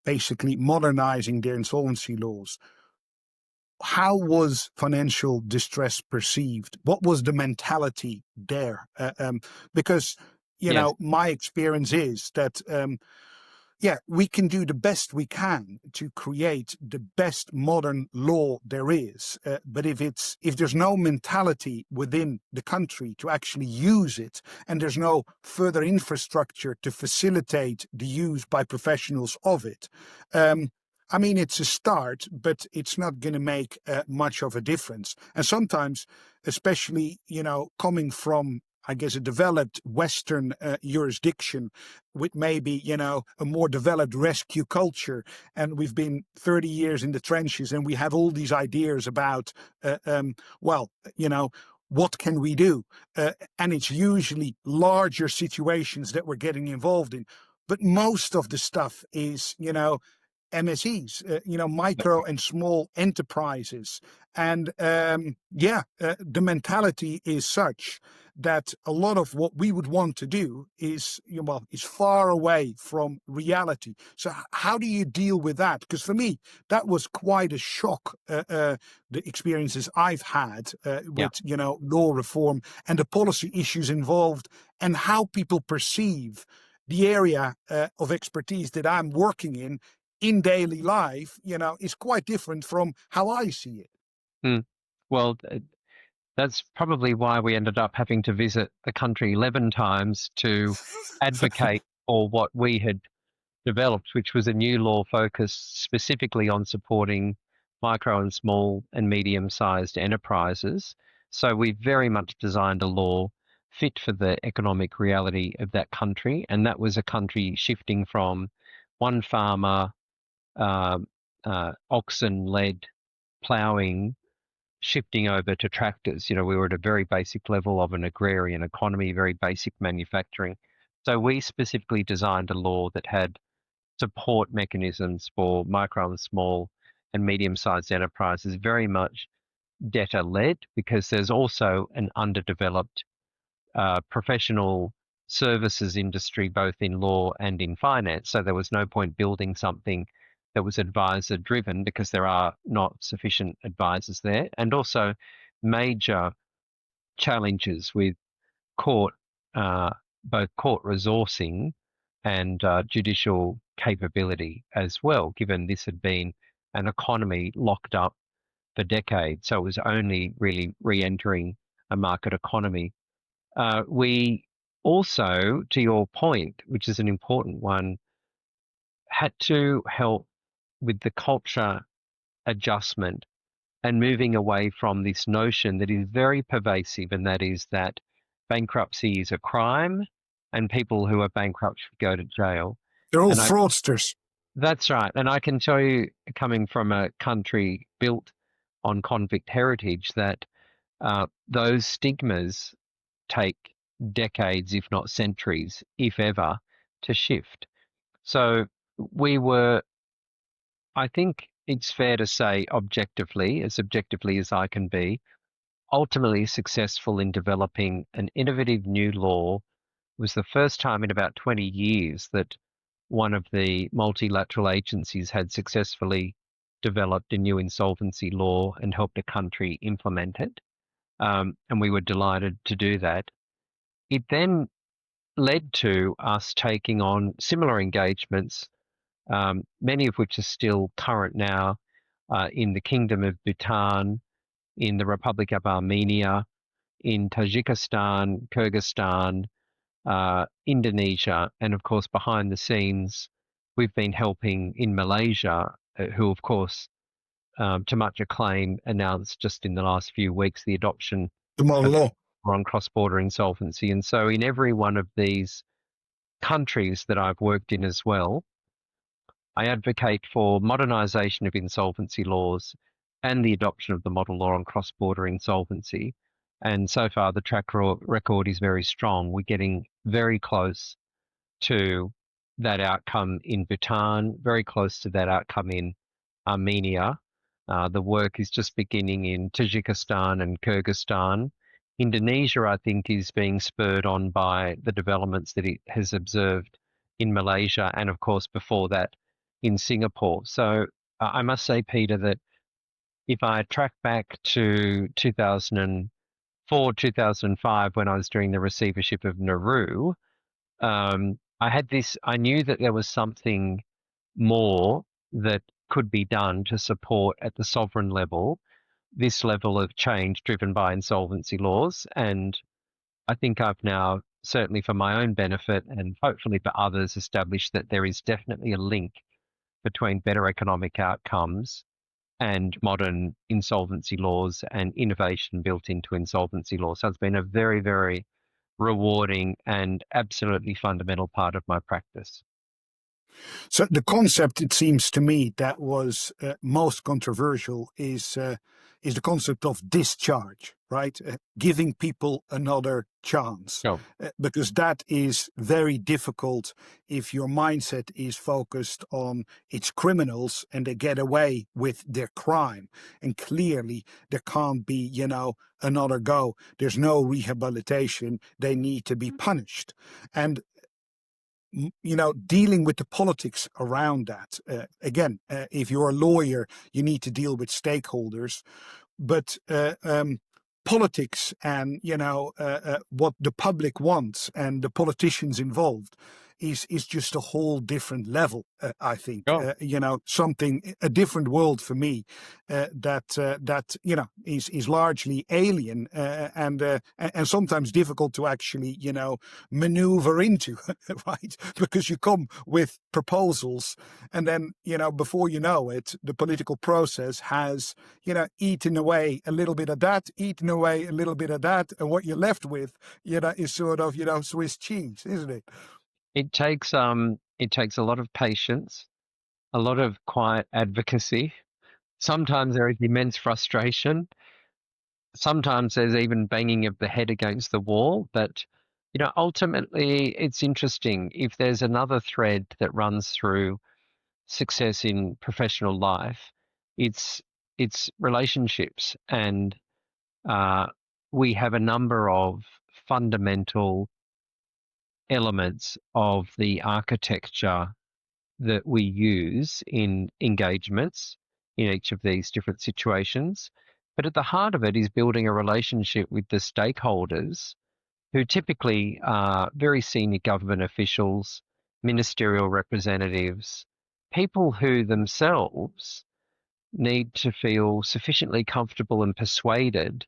basically modernizing their insolvency laws? How was financial distress perceived? What was the mentality there? Because yes, my experience is that we can do the best we can to create the best modern law there is. But if there's no mentality within the country to actually use it, and there's no further infrastructure to facilitate the use by professionals of it, I mean, it's a start, but it's not going to make much of a difference. And sometimes, especially, coming from, I guess, a developed Western jurisdiction with maybe, a more developed rescue culture. And we've been 30 years in the trenches, and we have all these ideas about, what can we do? And it's usually larger situations that we're getting involved in. But most of the stuff is, MSEs, micro and small enterprises. And the mentality is such that a lot of what we would want to do is far away from reality. So how do you deal with that? Because for me, that was quite a shock, the experiences I've had with, law reform and the policy issues involved, and how people perceive the area of expertise that I'm working in daily life, is quite different from how I see it. Well, that's probably why we ended up having to visit the country 11 times to advocate for what we had developed, which was a new law focused specifically on supporting micro and small and medium-sized enterprises. So we very much designed a law fit for the economic reality of that country, and that was a country shifting from one farmer, oxen-led ploughing, shifting over to tractors. We were at a very basic level of an agrarian economy, very basic manufacturing. So we specifically designed a law that had support mechanisms for micro and small and medium-sized enterprises, very much debtor-led, because there's also an underdeveloped professional services industry, both in law and in finance. So there was no point building something that was advisor driven, because there are not sufficient advisors there, and also major challenges with court, both court resourcing and judicial capability as well, given this had been an economy locked up for decades. So it was only really re-entering a market economy. We also, to your point, which is an important one, had to help with the culture adjustment and moving away from this notion that is very pervasive, and that is that bankruptcy is a crime and people who are bankrupt should go to jail. They're all And fraudsters. that's right. And I can tell you, coming from a country built on convict heritage, that those stigmas take decades, if not centuries, if ever, to shift. So we were, I think it's fair to say, objectively as I can be, ultimately successful in developing an innovative new law. It was the first time in about 20 years that one of the multilateral agencies had successfully developed a new insolvency law and helped a country implement it. And we were delighted to do that. It then led to us taking on similar engagements, many of which are still current now, in the Kingdom of Bhutan, in the Republic of Armenia, in Tajikistan, Kyrgyzstan, Indonesia, and of course, behind the scenes, we've been helping in Malaysia, who, of course, to much acclaim, announced just in the last few weeks the adoption The model of law. on cross-border insolvency. And so in every one of these countries that I've worked in as well, I advocate for modernisation of insolvency laws and the adoption of the model law on cross-border insolvency. And so far, the track record is very strong. We're getting very close to that outcome in Bhutan, very close to that outcome in Armenia. The work is just beginning in Tajikistan and Kyrgyzstan. Indonesia, I think, is being spurred on by the developments that it has observed in Malaysia and, of course, before that in Singapore. So I must say, Peter, that if I track back to 2004, 2005, when I was doing the receivership of Nauru, I knew that there was something more that could be done to support at the sovereign level this level of change driven by insolvency laws. And I think I've now, certainly for my own benefit and hopefully for others, established that there is definitely a link between better economic outcomes and modern insolvency laws and innovation built into insolvency law. So it's been a very, very rewarding and absolutely fundamental part of my practice. So the concept, it seems to me, that was most controversial is the concept of discharge, right? Giving people another chance, Oh, because that is very difficult if your mindset is focused on it's criminals and they get away with their crime, and clearly there can't be, another go. There's no rehabilitation. They need to be punished, and dealing with the politics around that. Again, if you're a lawyer, you need to deal with stakeholders, but politics and what the public wants and the politicians involved is just a whole different level. I think oh. A different world for me that is largely alien and sometimes difficult to actually maneuver into, right? Because you come with proposals and then before you know it, the political process has eaten away a little bit of that, eaten away a little bit of that, and what you're left with is sort of Swiss cheese, isn't it? It takes a lot of patience, a lot of quiet advocacy. Sometimes there is immense frustration. Sometimes there's even banging of the head against the wall. But ultimately, it's interesting. If there's another thread that runs through success in professional life, it's relationships, and we have a number of fundamental elements of the architecture that we use in engagements in each of these different situations. But at the heart of it is building a relationship with the stakeholders who typically are very senior government officials, ministerial representatives, people who themselves need to feel sufficiently comfortable and persuaded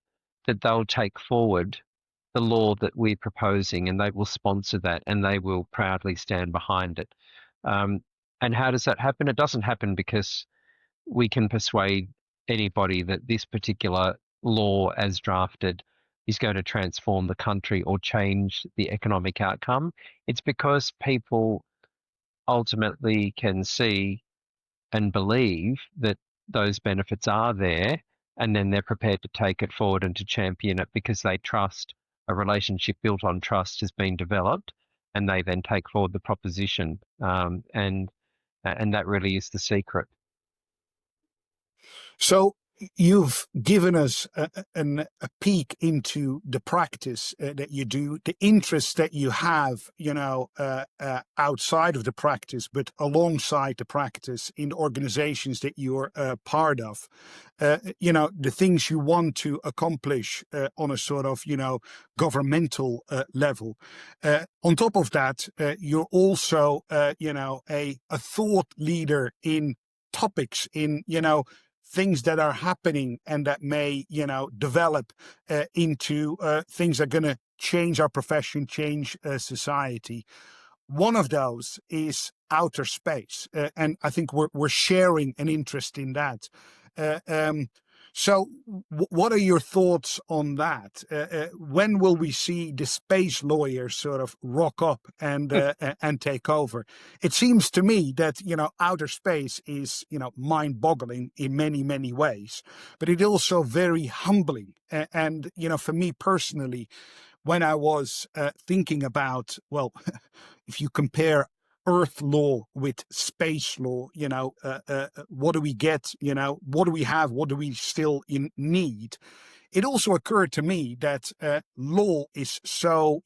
that they'll take forward the law that we're proposing, and they will sponsor that, and they will proudly stand behind it. Um, and how does that happen? It doesn't happen because we can persuade anybody that this particular law as drafted is going to transform the country or change the economic outcome. It's because people ultimately can see and believe that those benefits are there, and then they're prepared to take it forward and to champion it because they trust a relationship built on trust has been developed, and they then take forward the proposition. And that really is the secret. So you've given us a peek into the practice that you do, the interests that you have, outside of the practice, but alongside the practice in the organizations that you're part of. The things you want to accomplish on a sort of, governmental level. On top of that, you're also, a thought leader in topics in, things that are happening and that may, develop into things that are going to change our profession, change society. One of those is outer space, and I think we're sharing an interest in that. Uh, um, so, what are your thoughts on that? When will we see the space lawyers sort of rock up and take over? It seems to me that outer space is mind-boggling in many ways, but it's also very humbling. And for me personally, when I was thinking about, well, if you compare Earth law with space law, what do we get? What do we have? What do we still need? It also occurred to me that law is so,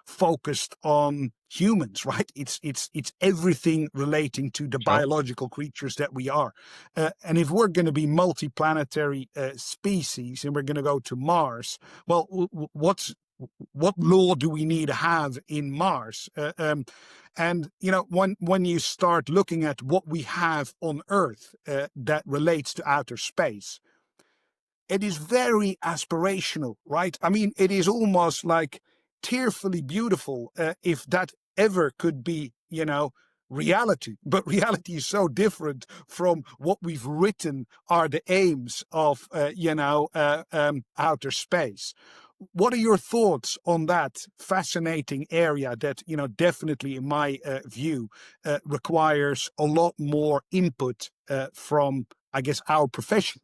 focused on humans, right? It's everything relating to the Sure. biological creatures that we are. And if we're going to be multiplanetary species and we're going to go to Mars, well, what law do we need to have in Mars? And when you start looking at what we have on Earth that relates to outer space, it is very aspirational, right? I mean, it is almost like tearfully beautiful if that ever could be, reality. But reality is so different from what we've written are the aims of, outer space. What are your thoughts on that fascinating area that, definitely in my view, requires a lot more input from, I guess, our profession?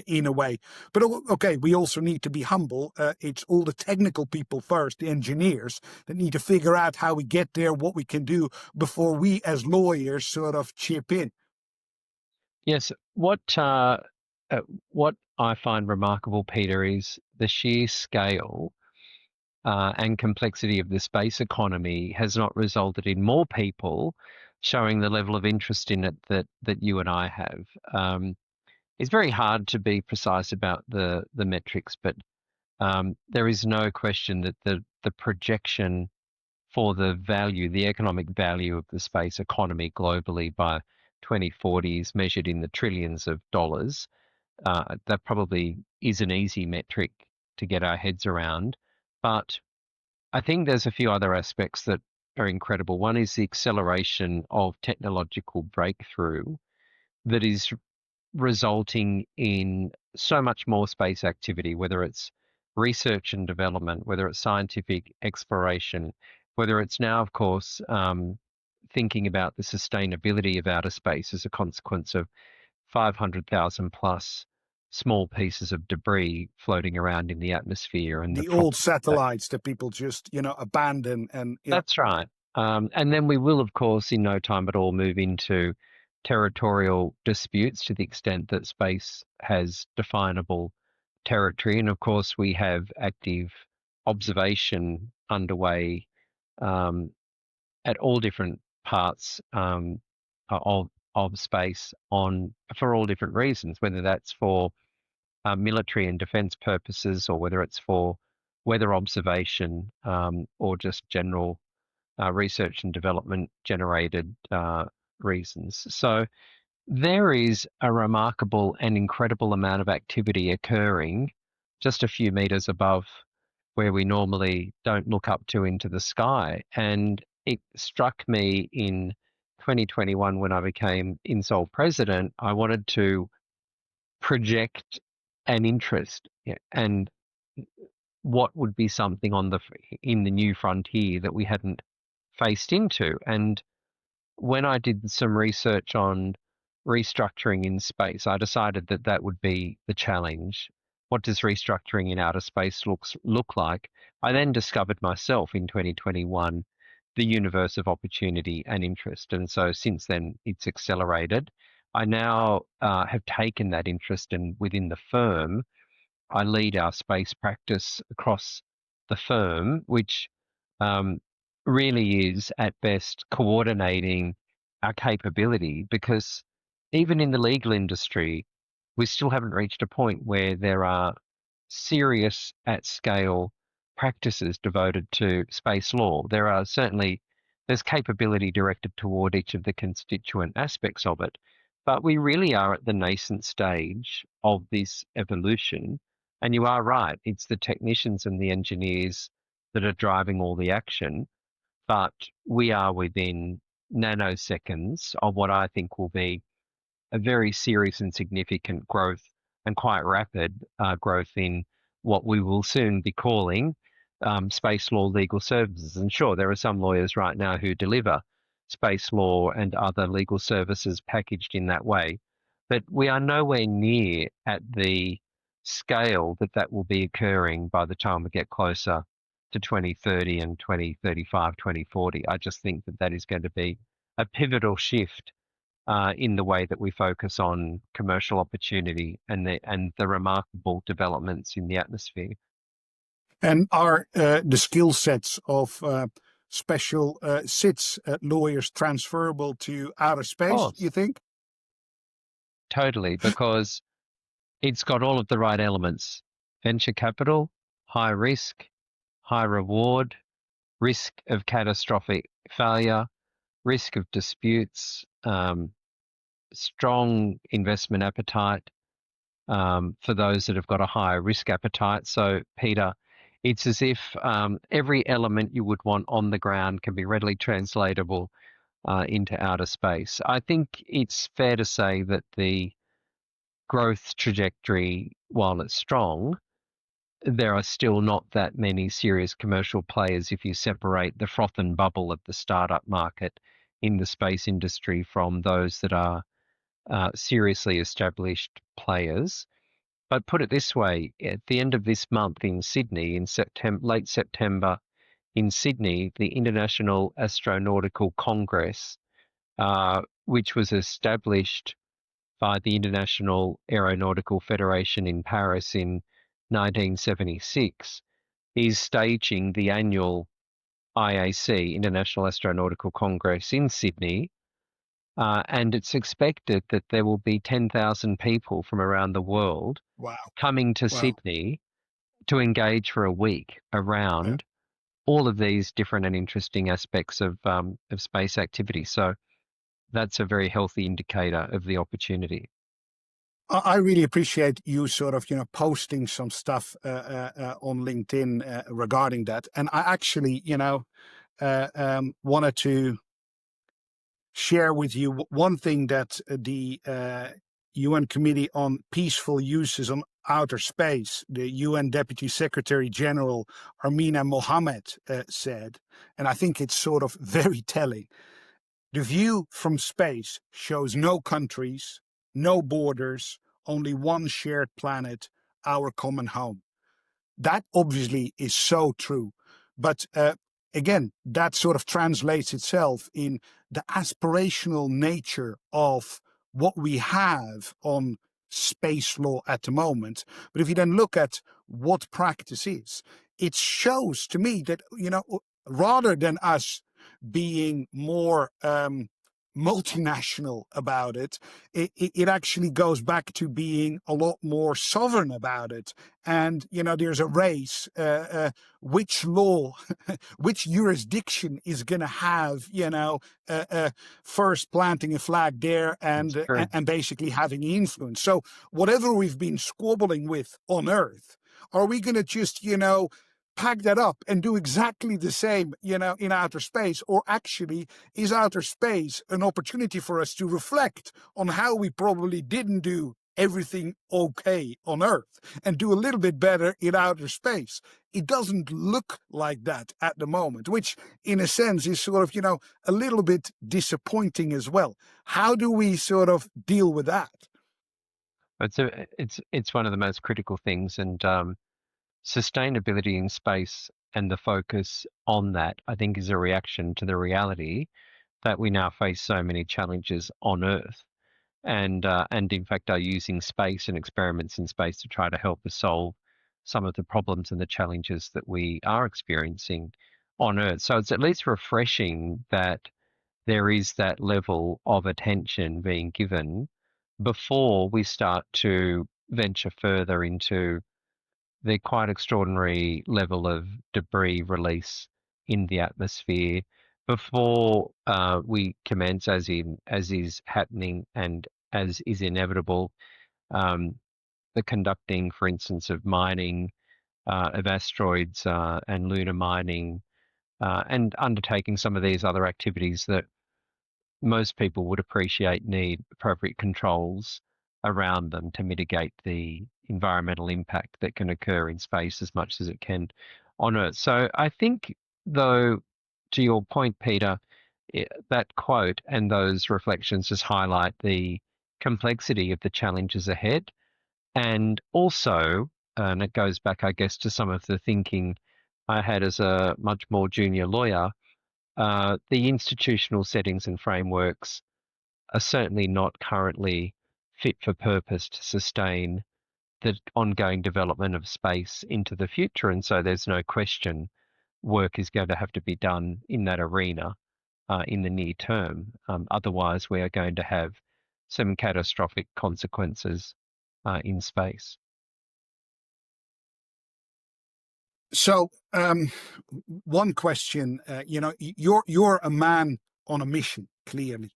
In a way, but okay, we also need to be humble. It's all the technical people first, the engineers, that need to figure out how we get there, what we can do before we as lawyers sort of chip in. Yes. What I find remarkable, Peter, is the sheer scale and complexity of the space economy has not resulted in more people showing the level of interest in it that you and I have. It's very hard to be precise about the metrics, but there is no question that the projection for the value, the economic value of the space economy globally by 2040 is measured in the trillions of dollars. That probably is an easy metric to get our heads around, but I think there's a few other aspects that are incredible. One is the acceleration of technological breakthrough that is resulting in so much more space activity, whether it's research and development, whether it's scientific exploration, whether it's now, of course, thinking about the sustainability of outer space as a consequence of 500,000 plus small pieces of debris floating around in the atmosphere and the The old problems that. satellites that people just, abandon and That's right. And then we will, of course, in no time at all, move into territorial disputes to the extent that space has definable territory. And of course, we have active observation underway um, at all different parts of space on for all different reasons, whether that's for military and defense purposes or whether it's for weather observation, or just general research and development generated reasons. So there is a remarkable and incredible amount of activity occurring just a few meters above where we normally don't look up to into the sky. And it struck me in 2021 when I became INSOL president, I wanted to project an interest and what would be something in the new frontier that we hadn't faced into. And when I did some research on restructuring in space, I decided that that would be the challenge. What does restructuring in outer space look like? I then discovered myself in 2021 the universe of opportunity and interest. And so since then, it's accelerated. I now have taken that interest, and within the firm, I lead our space practice across the firm, which um, really is at best coordinating our capability, because even in the legal industry, we still haven't reached a point where there are serious at scale practices devoted to space law. There's capability directed toward each of the constituent aspects of it, but we really are at the nascent stage of this evolution. And you are right, it's the technicians and the engineers that are driving all the action, but we are within nanoseconds of what I think will be a very serious and significant growth, and quite rapid growth, in what we will soon be calling space law legal services. And sure, there are some lawyers right now who deliver space law and other legal services packaged in that way, but we are nowhere near at the scale that will be occurring by the time we get closer to 2030 and 2035, 2040. I just think that is going to be a pivotal shift in the way that we focus on commercial opportunity and the remarkable developments in the atmosphere. And are the skill sets of special SITs lawyers transferable to outer Of space, you course, think? totally, because it's got all of the right elements: venture capital, high risk, high reward, risk of catastrophic failure, risk of disputes, strong investment appetite, for those that have got a higher risk appetite. So, Peter, it's as if every element you would want on the ground can be readily translatable into outer space. I think it's fair to say that the growth trajectory, while it's strong, there are still not that many serious commercial players if you separate the froth and bubble of the startup market in the space industry from those that are seriously established players. But put it this way, at the end of this month in Sydney, in late September in Sydney, the International Astronautical Congress, which was established by the International Aeronautical Federation in Paris in 1976, is staging the annual IAC, International Astronautical Congress, in Sydney. And it's expected that there will be 10,000 people from around the world Wow. coming to Wow. Sydney to engage for a week Yeah. around all of these different and interesting aspects of space activity. So that's a very healthy indicator of the opportunity. I really appreciate you sort of, posting some stuff on LinkedIn regarding that. And I actually, wanted to share with you one thing that the UN Committee on Peaceful Uses on Outer Space, the UN Deputy Secretary General Armenia Mohammed said, and I think it's sort of very telling. The view from space shows no countries, no borders, only one shared planet, our common home. That obviously is so true. But again, that sort of translates itself in the aspirational nature of what we have on space law at the moment. But if you then look at what practice is, it shows to me that, rather than us being more multinational about it. It actually goes back to being a lot more sovereign about it. And, there's a race, which law, which jurisdiction is going to have, first planting a flag there That's and, true. and basically having influence. So whatever we've been squabbling with on Earth, are we going to just, pack that up and do exactly the same, in outer space? Or actually, is outer space an opportunity for us to reflect on how we probably didn't do everything okay on Earth and do a little bit better in outer space? It doesn't look like that at the moment, which in a sense is sort of, a little bit disappointing as well. How do we sort of deal with that? It's one of the most critical things, and sustainability in space and the focus on that, I think, is a reaction to the reality that we now face so many challenges on Earth, and in fact are using space and experiments in space to try to help us solve some of the problems and the challenges that we are experiencing on Earth. So it's at least refreshing that there is that level of attention being given before we start to venture further into the quite extraordinary level of debris release in the atmosphere before we commence, as is happening and as is inevitable, um, the conducting, for instance, of mining of asteroids and lunar mining, and undertaking some of these other activities that most people would appreciate need appropriate controls around them to mitigate the environmental impact that can occur in space as much as it can on Earth. So I think, though, to your point, Peter, that quote and those reflections just highlight the complexity of the challenges ahead. And also, and it goes back, I guess, to some of the thinking I had as a much more junior lawyer, the institutional settings and frameworks are certainly not currently fit for purpose to sustain the ongoing development of space into the future. And so there's no question work is going to have to be done in that arena in the near term. Otherwise, we are going to have some catastrophic consequences in space. So, one question, you're a man on a mission, clearly,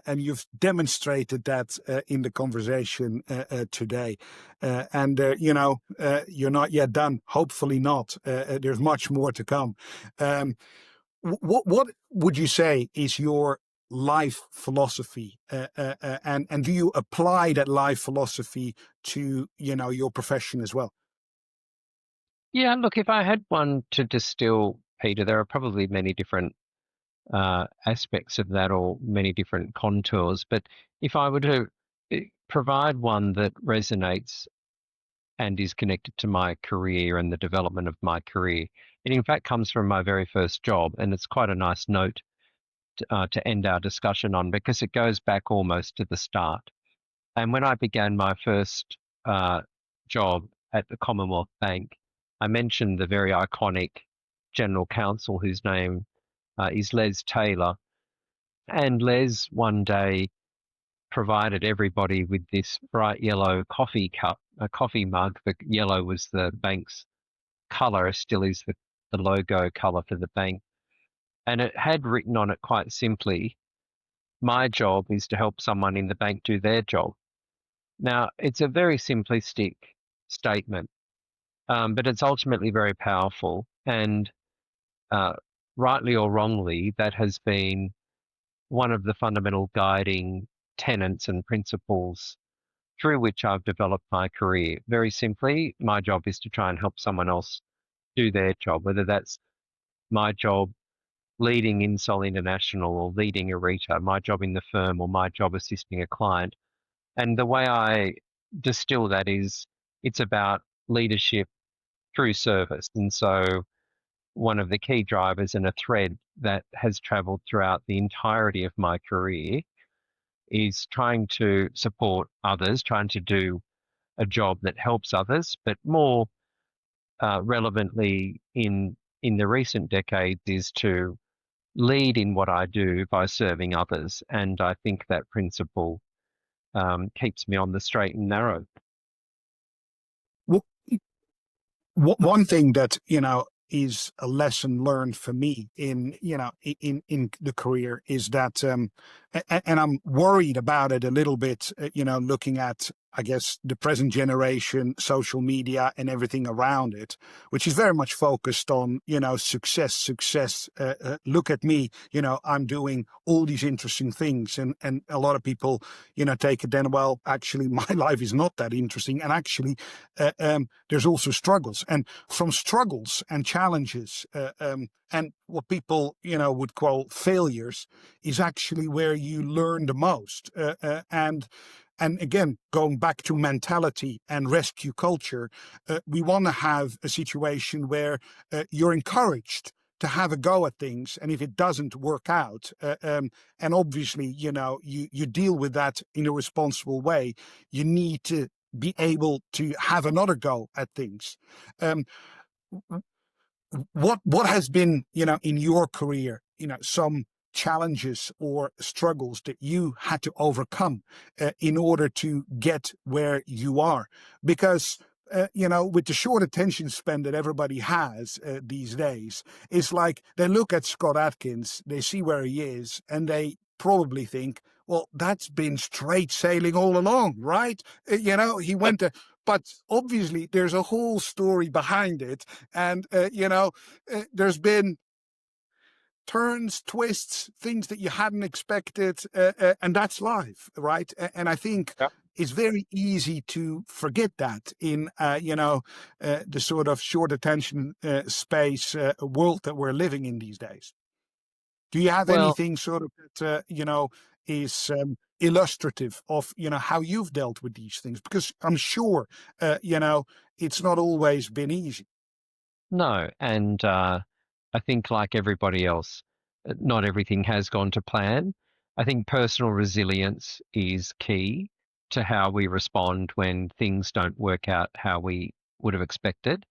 and you've demonstrated that in the conversation today. And you're not yet done. Hopefully not. There's much more to come. What would you say is your life philosophy, and do you apply that life philosophy to your profession as well? Yeah, look, if I had one to distill, Peter, there are probably many different aspects of that or many different contours. But if I were to provide one that resonates and is connected to my career and the development of my career, it in fact comes from my very first job. And it's quite a nice note to end our discussion on because it goes back almost to the start. And when I began my first job at the Commonwealth Bank, I mentioned the very iconic general counsel whose name is Les Taylor. And Les one day provided everybody with this bright yellow coffee cup, a coffee mug. The yellow was the bank's color, still is the logo color for the bank. And it had written on it quite simply, my job is to help someone in the bank do their job. Now, it's a very simplistic statement, but it's ultimately very powerful. And uh, rightly or wrongly, that has been one of the fundamental guiding tenets and principles through which I've developed my career. Very simply, my job is to try and help someone else do their job, whether that's my job leading INSOL International or leading ARITA, my job in the firm or my job assisting a client. And the way I distill that is it's about leadership through service. And so one of the key drivers and a thread that has traveled throughout the entirety of my career is trying to support others, trying to do a job that helps others, but more relevantly in the recent decades is to lead in what I do by serving others. And I think that principle keeps me on the straight and narrow. Well, one thing that is a lesson learned for me in in the career is that and I'm worried about it a little bit, looking at, I guess, the present generation, social media and everything around it, which is very much focused on success. Look at me, I'm doing all these interesting things, and a lot of people take it then, well, actually my life is not that interesting, and actually there's also struggles, and from struggles and challenges and what people would call failures is actually where you learn the most. And again, going back to mentality and rescue culture, we want to have a situation where you're encouraged to have a go at things, and if it doesn't work out, and obviously you deal with that in a responsible way, you need to be able to have another go at things. Um, what has been in your career some challenges or struggles that you had to overcome in order to get where you are? Because with the short attention span that everybody has these days, it's like they look at Scott Atkins, they see where he is, and they probably think, well, that's been straight sailing all along, right? He went to, but obviously there's a whole story behind it, and there's been turns, twists, things that you hadn't expected, and that's life, right? And I think Yeah. it's very easy to forget that in the sort of short attention space world that we're living in these days. Do you have Well, anything sort of that is illustrative of how you've dealt with these things? Because I'm sure it's not always been easy. no. And I think, like everybody else, not everything has gone to plan. I think personal resilience is key to how we respond when things don't work out how we would have expected.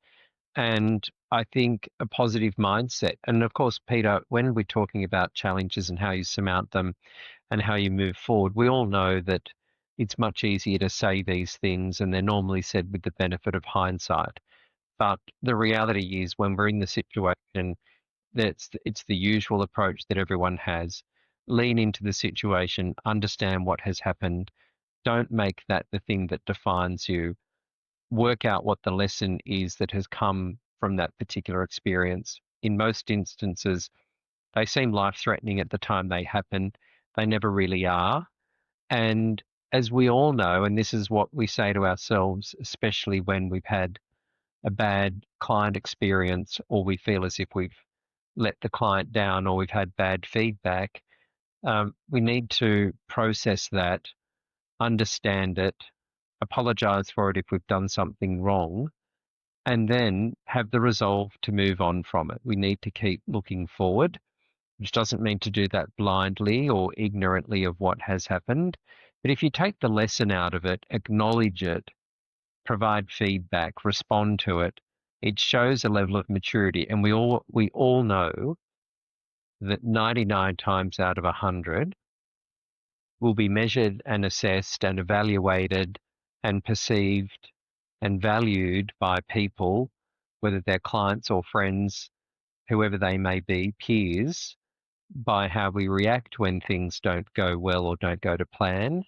And I think a positive mindset. And of course, Peter, when we're talking about challenges and how you surmount them and how you move forward, we all know that it's much easier to say these things, and they're normally said with the benefit of hindsight. But the reality is, when we're in the situation, it's the usual approach that everyone has. Lean into the situation, understand what has happened. Don't make that the thing that defines you. Work out what the lesson is that has come from that particular experience. In most instances, they seem life-threatening at the time they happen. They never really are. And as we all know, and this is what we say to ourselves, especially when we've had a bad client experience, or we feel as if we've let the client down, or we've had bad feedback, we need to process that, understand it, apologize for it if we've done something wrong, and then have the resolve to move on from it. We need to keep looking forward, which doesn't mean to do that blindly or ignorantly of what has happened. But if you take the lesson out of it, acknowledge it, provide feedback, respond to it, it shows a level of maturity. And we all know that 99 times out of 100 will be measured and assessed and evaluated and perceived and valued by people, whether they're clients or friends, whoever they may be, peers, by how we react when things don't go well or don't go to plan,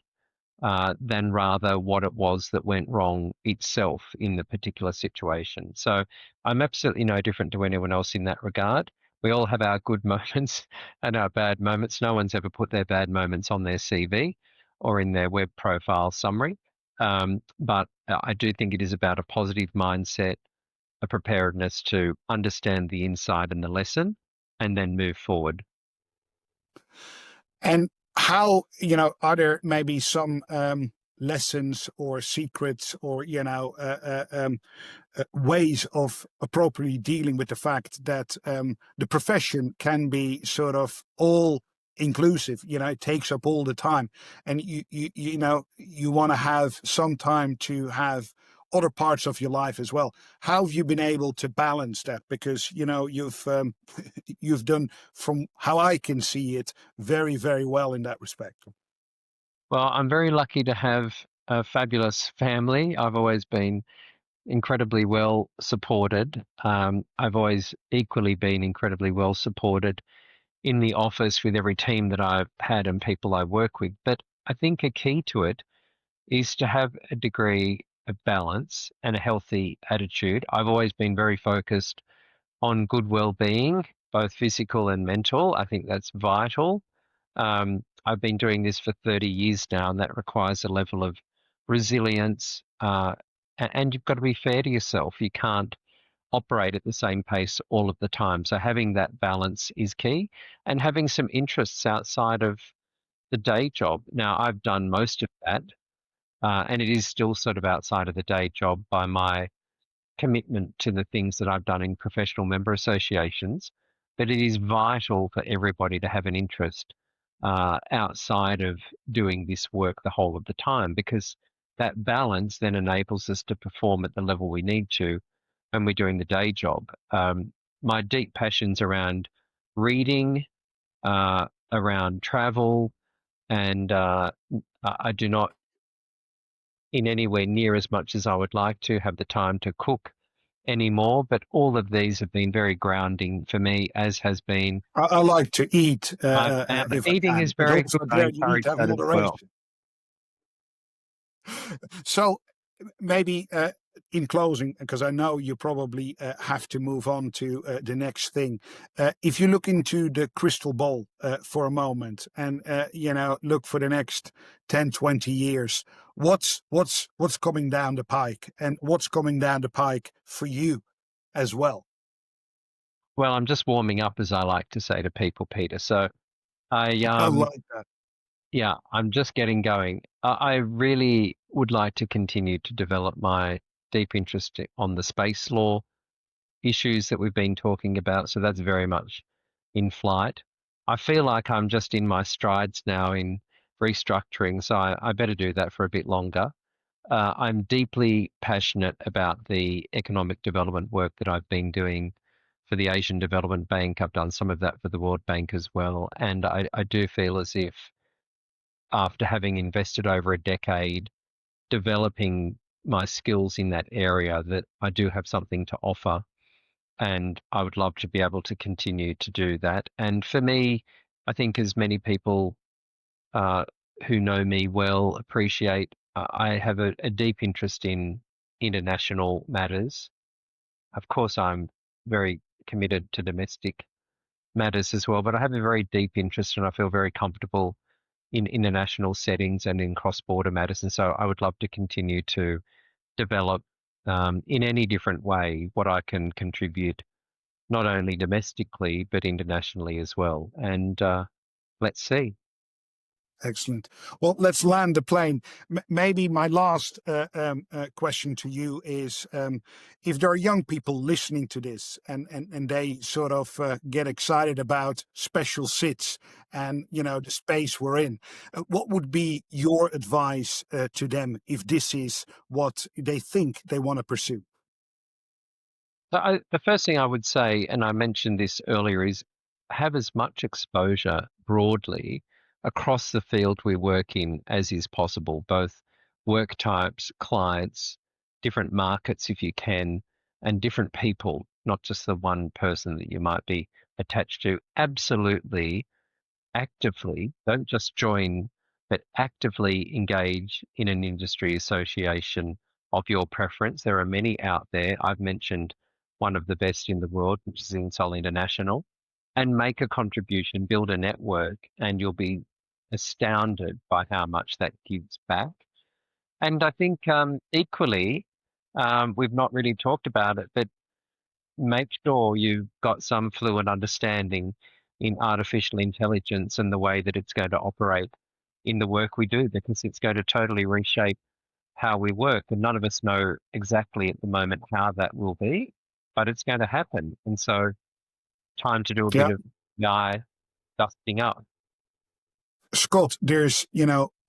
than rather what it was that went wrong itself in the particular situation. So I'm absolutely no different to anyone else in that regard. We all have our good moments and our bad moments. No one's ever put their bad moments on their CV or in their web profile summary. But I do think it is about a positive mindset, a preparedness to understand the insight and the lesson, and then move forward. And how, are there maybe some lessons or secrets or, ways of appropriately dealing with the fact that the profession can be sort of all inclusive, it takes up all the time, and you want to have some time to have other parts of your life as well. How have you been able to balance that? Because you've done, from how I can see it, very, very well in that respect. Well, I'm very lucky to have a fabulous family. I've always been incredibly well supported. I've always equally been incredibly well supported in the office with every team that I've had and people I work with. But I think a key to it is to have a degree of balance and a healthy attitude. I've always been very focused on good well-being, both physical and mental. I think that's vital. I've been doing this for 30 years now, and that requires a level of resilience. And you've got to be fair to yourself. You can't operate at the same pace all of the time. So having that balance is key, and having some interests outside of the day job. Now, I've done most of that, and it is still sort of outside of the day job by my commitment to the things that I've done in professional member associations. But it is vital for everybody to have an interest outside of doing this work the whole of the time, because that balance then enables us to perform at the level we need to when we're doing the day job. My deep passions around reading, around travel, and I do not, in anywhere near as much as I would like to, have the time to cook anymore. But all of these have been very grounding for me, as has been. I like to eat if I Eating can, is but very also good. I there you need encourage to have that as well. moderation. So maybe in closing, because I know you probably have to move on to the next thing. If you look into the crystal ball for a moment and look for the next 10, 20 years, what's coming down the pike, and what's coming down the pike for you as well? Well, I'm just warming up, as I like to say to people, Peter. So I I like that. yeah, I'm just getting going. I really would like to continue to develop my deep interest on the space law issues that we've been talking about. So that's very much in flight. I feel like I'm just in my strides now in restructuring, so I better do that for a bit longer. I'm deeply passionate about the economic development work that I've been doing for the Asian Development Bank. I've done some of that for the World Bank as well. And I do feel as if, after having invested over a decade developing my skills in that area, that I do have something to offer. And I would love to be able to continue to do that. And for me, I think, as many people uh, who know me well appreciate, I have a deep interest in international matters. Of course, I'm very committed to domestic matters as well, but I have a very deep interest and I feel very comfortable in international settings and in cross-border matters. And so I would love to continue to develop in any different way what I can contribute, not only domestically, but internationally as well. And let's see. Excellent. Well, let's land the plane. Maybe my last question to you is, if there are young people listening to this and they sort of get excited about special sits and, the space we're in, what would be your advice to them if this is what they think they want to pursue? So the first thing I would say, and I mentioned this earlier, is have as much exposure broadly across the field we work in as is possible, both work types, clients, different markets if you can, and different people, not just the one person that you might be attached to. Absolutely, actively, don't just join, but actively engage in an industry association of your preference. There are many out there. I've mentioned one of the best in the world, which is INSOL International, and make a contribution, build a network, and you'll be astounded by how much that gives back. And I think equally, we've not really talked about it, but make sure you've got some fluent understanding in artificial intelligence and the way that it's going to operate in the work we do, because it's going to totally reshape how we work. And none of us know exactly at the moment how that will be, but it's going to happen. And so, time to do a bit Yeah. of AI dusting up. Scott, there's,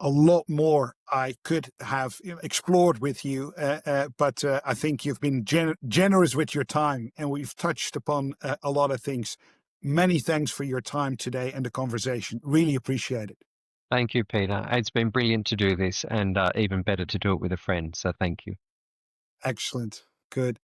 a lot more I could have explored with you, but I think you've been generous with your time, and we've touched upon a lot of things. Many thanks for your time today and the conversation. Really appreciate it. Thank you, Peter. It's been brilliant to do this, and even better to do it with a friend. So thank you. Excellent. Good.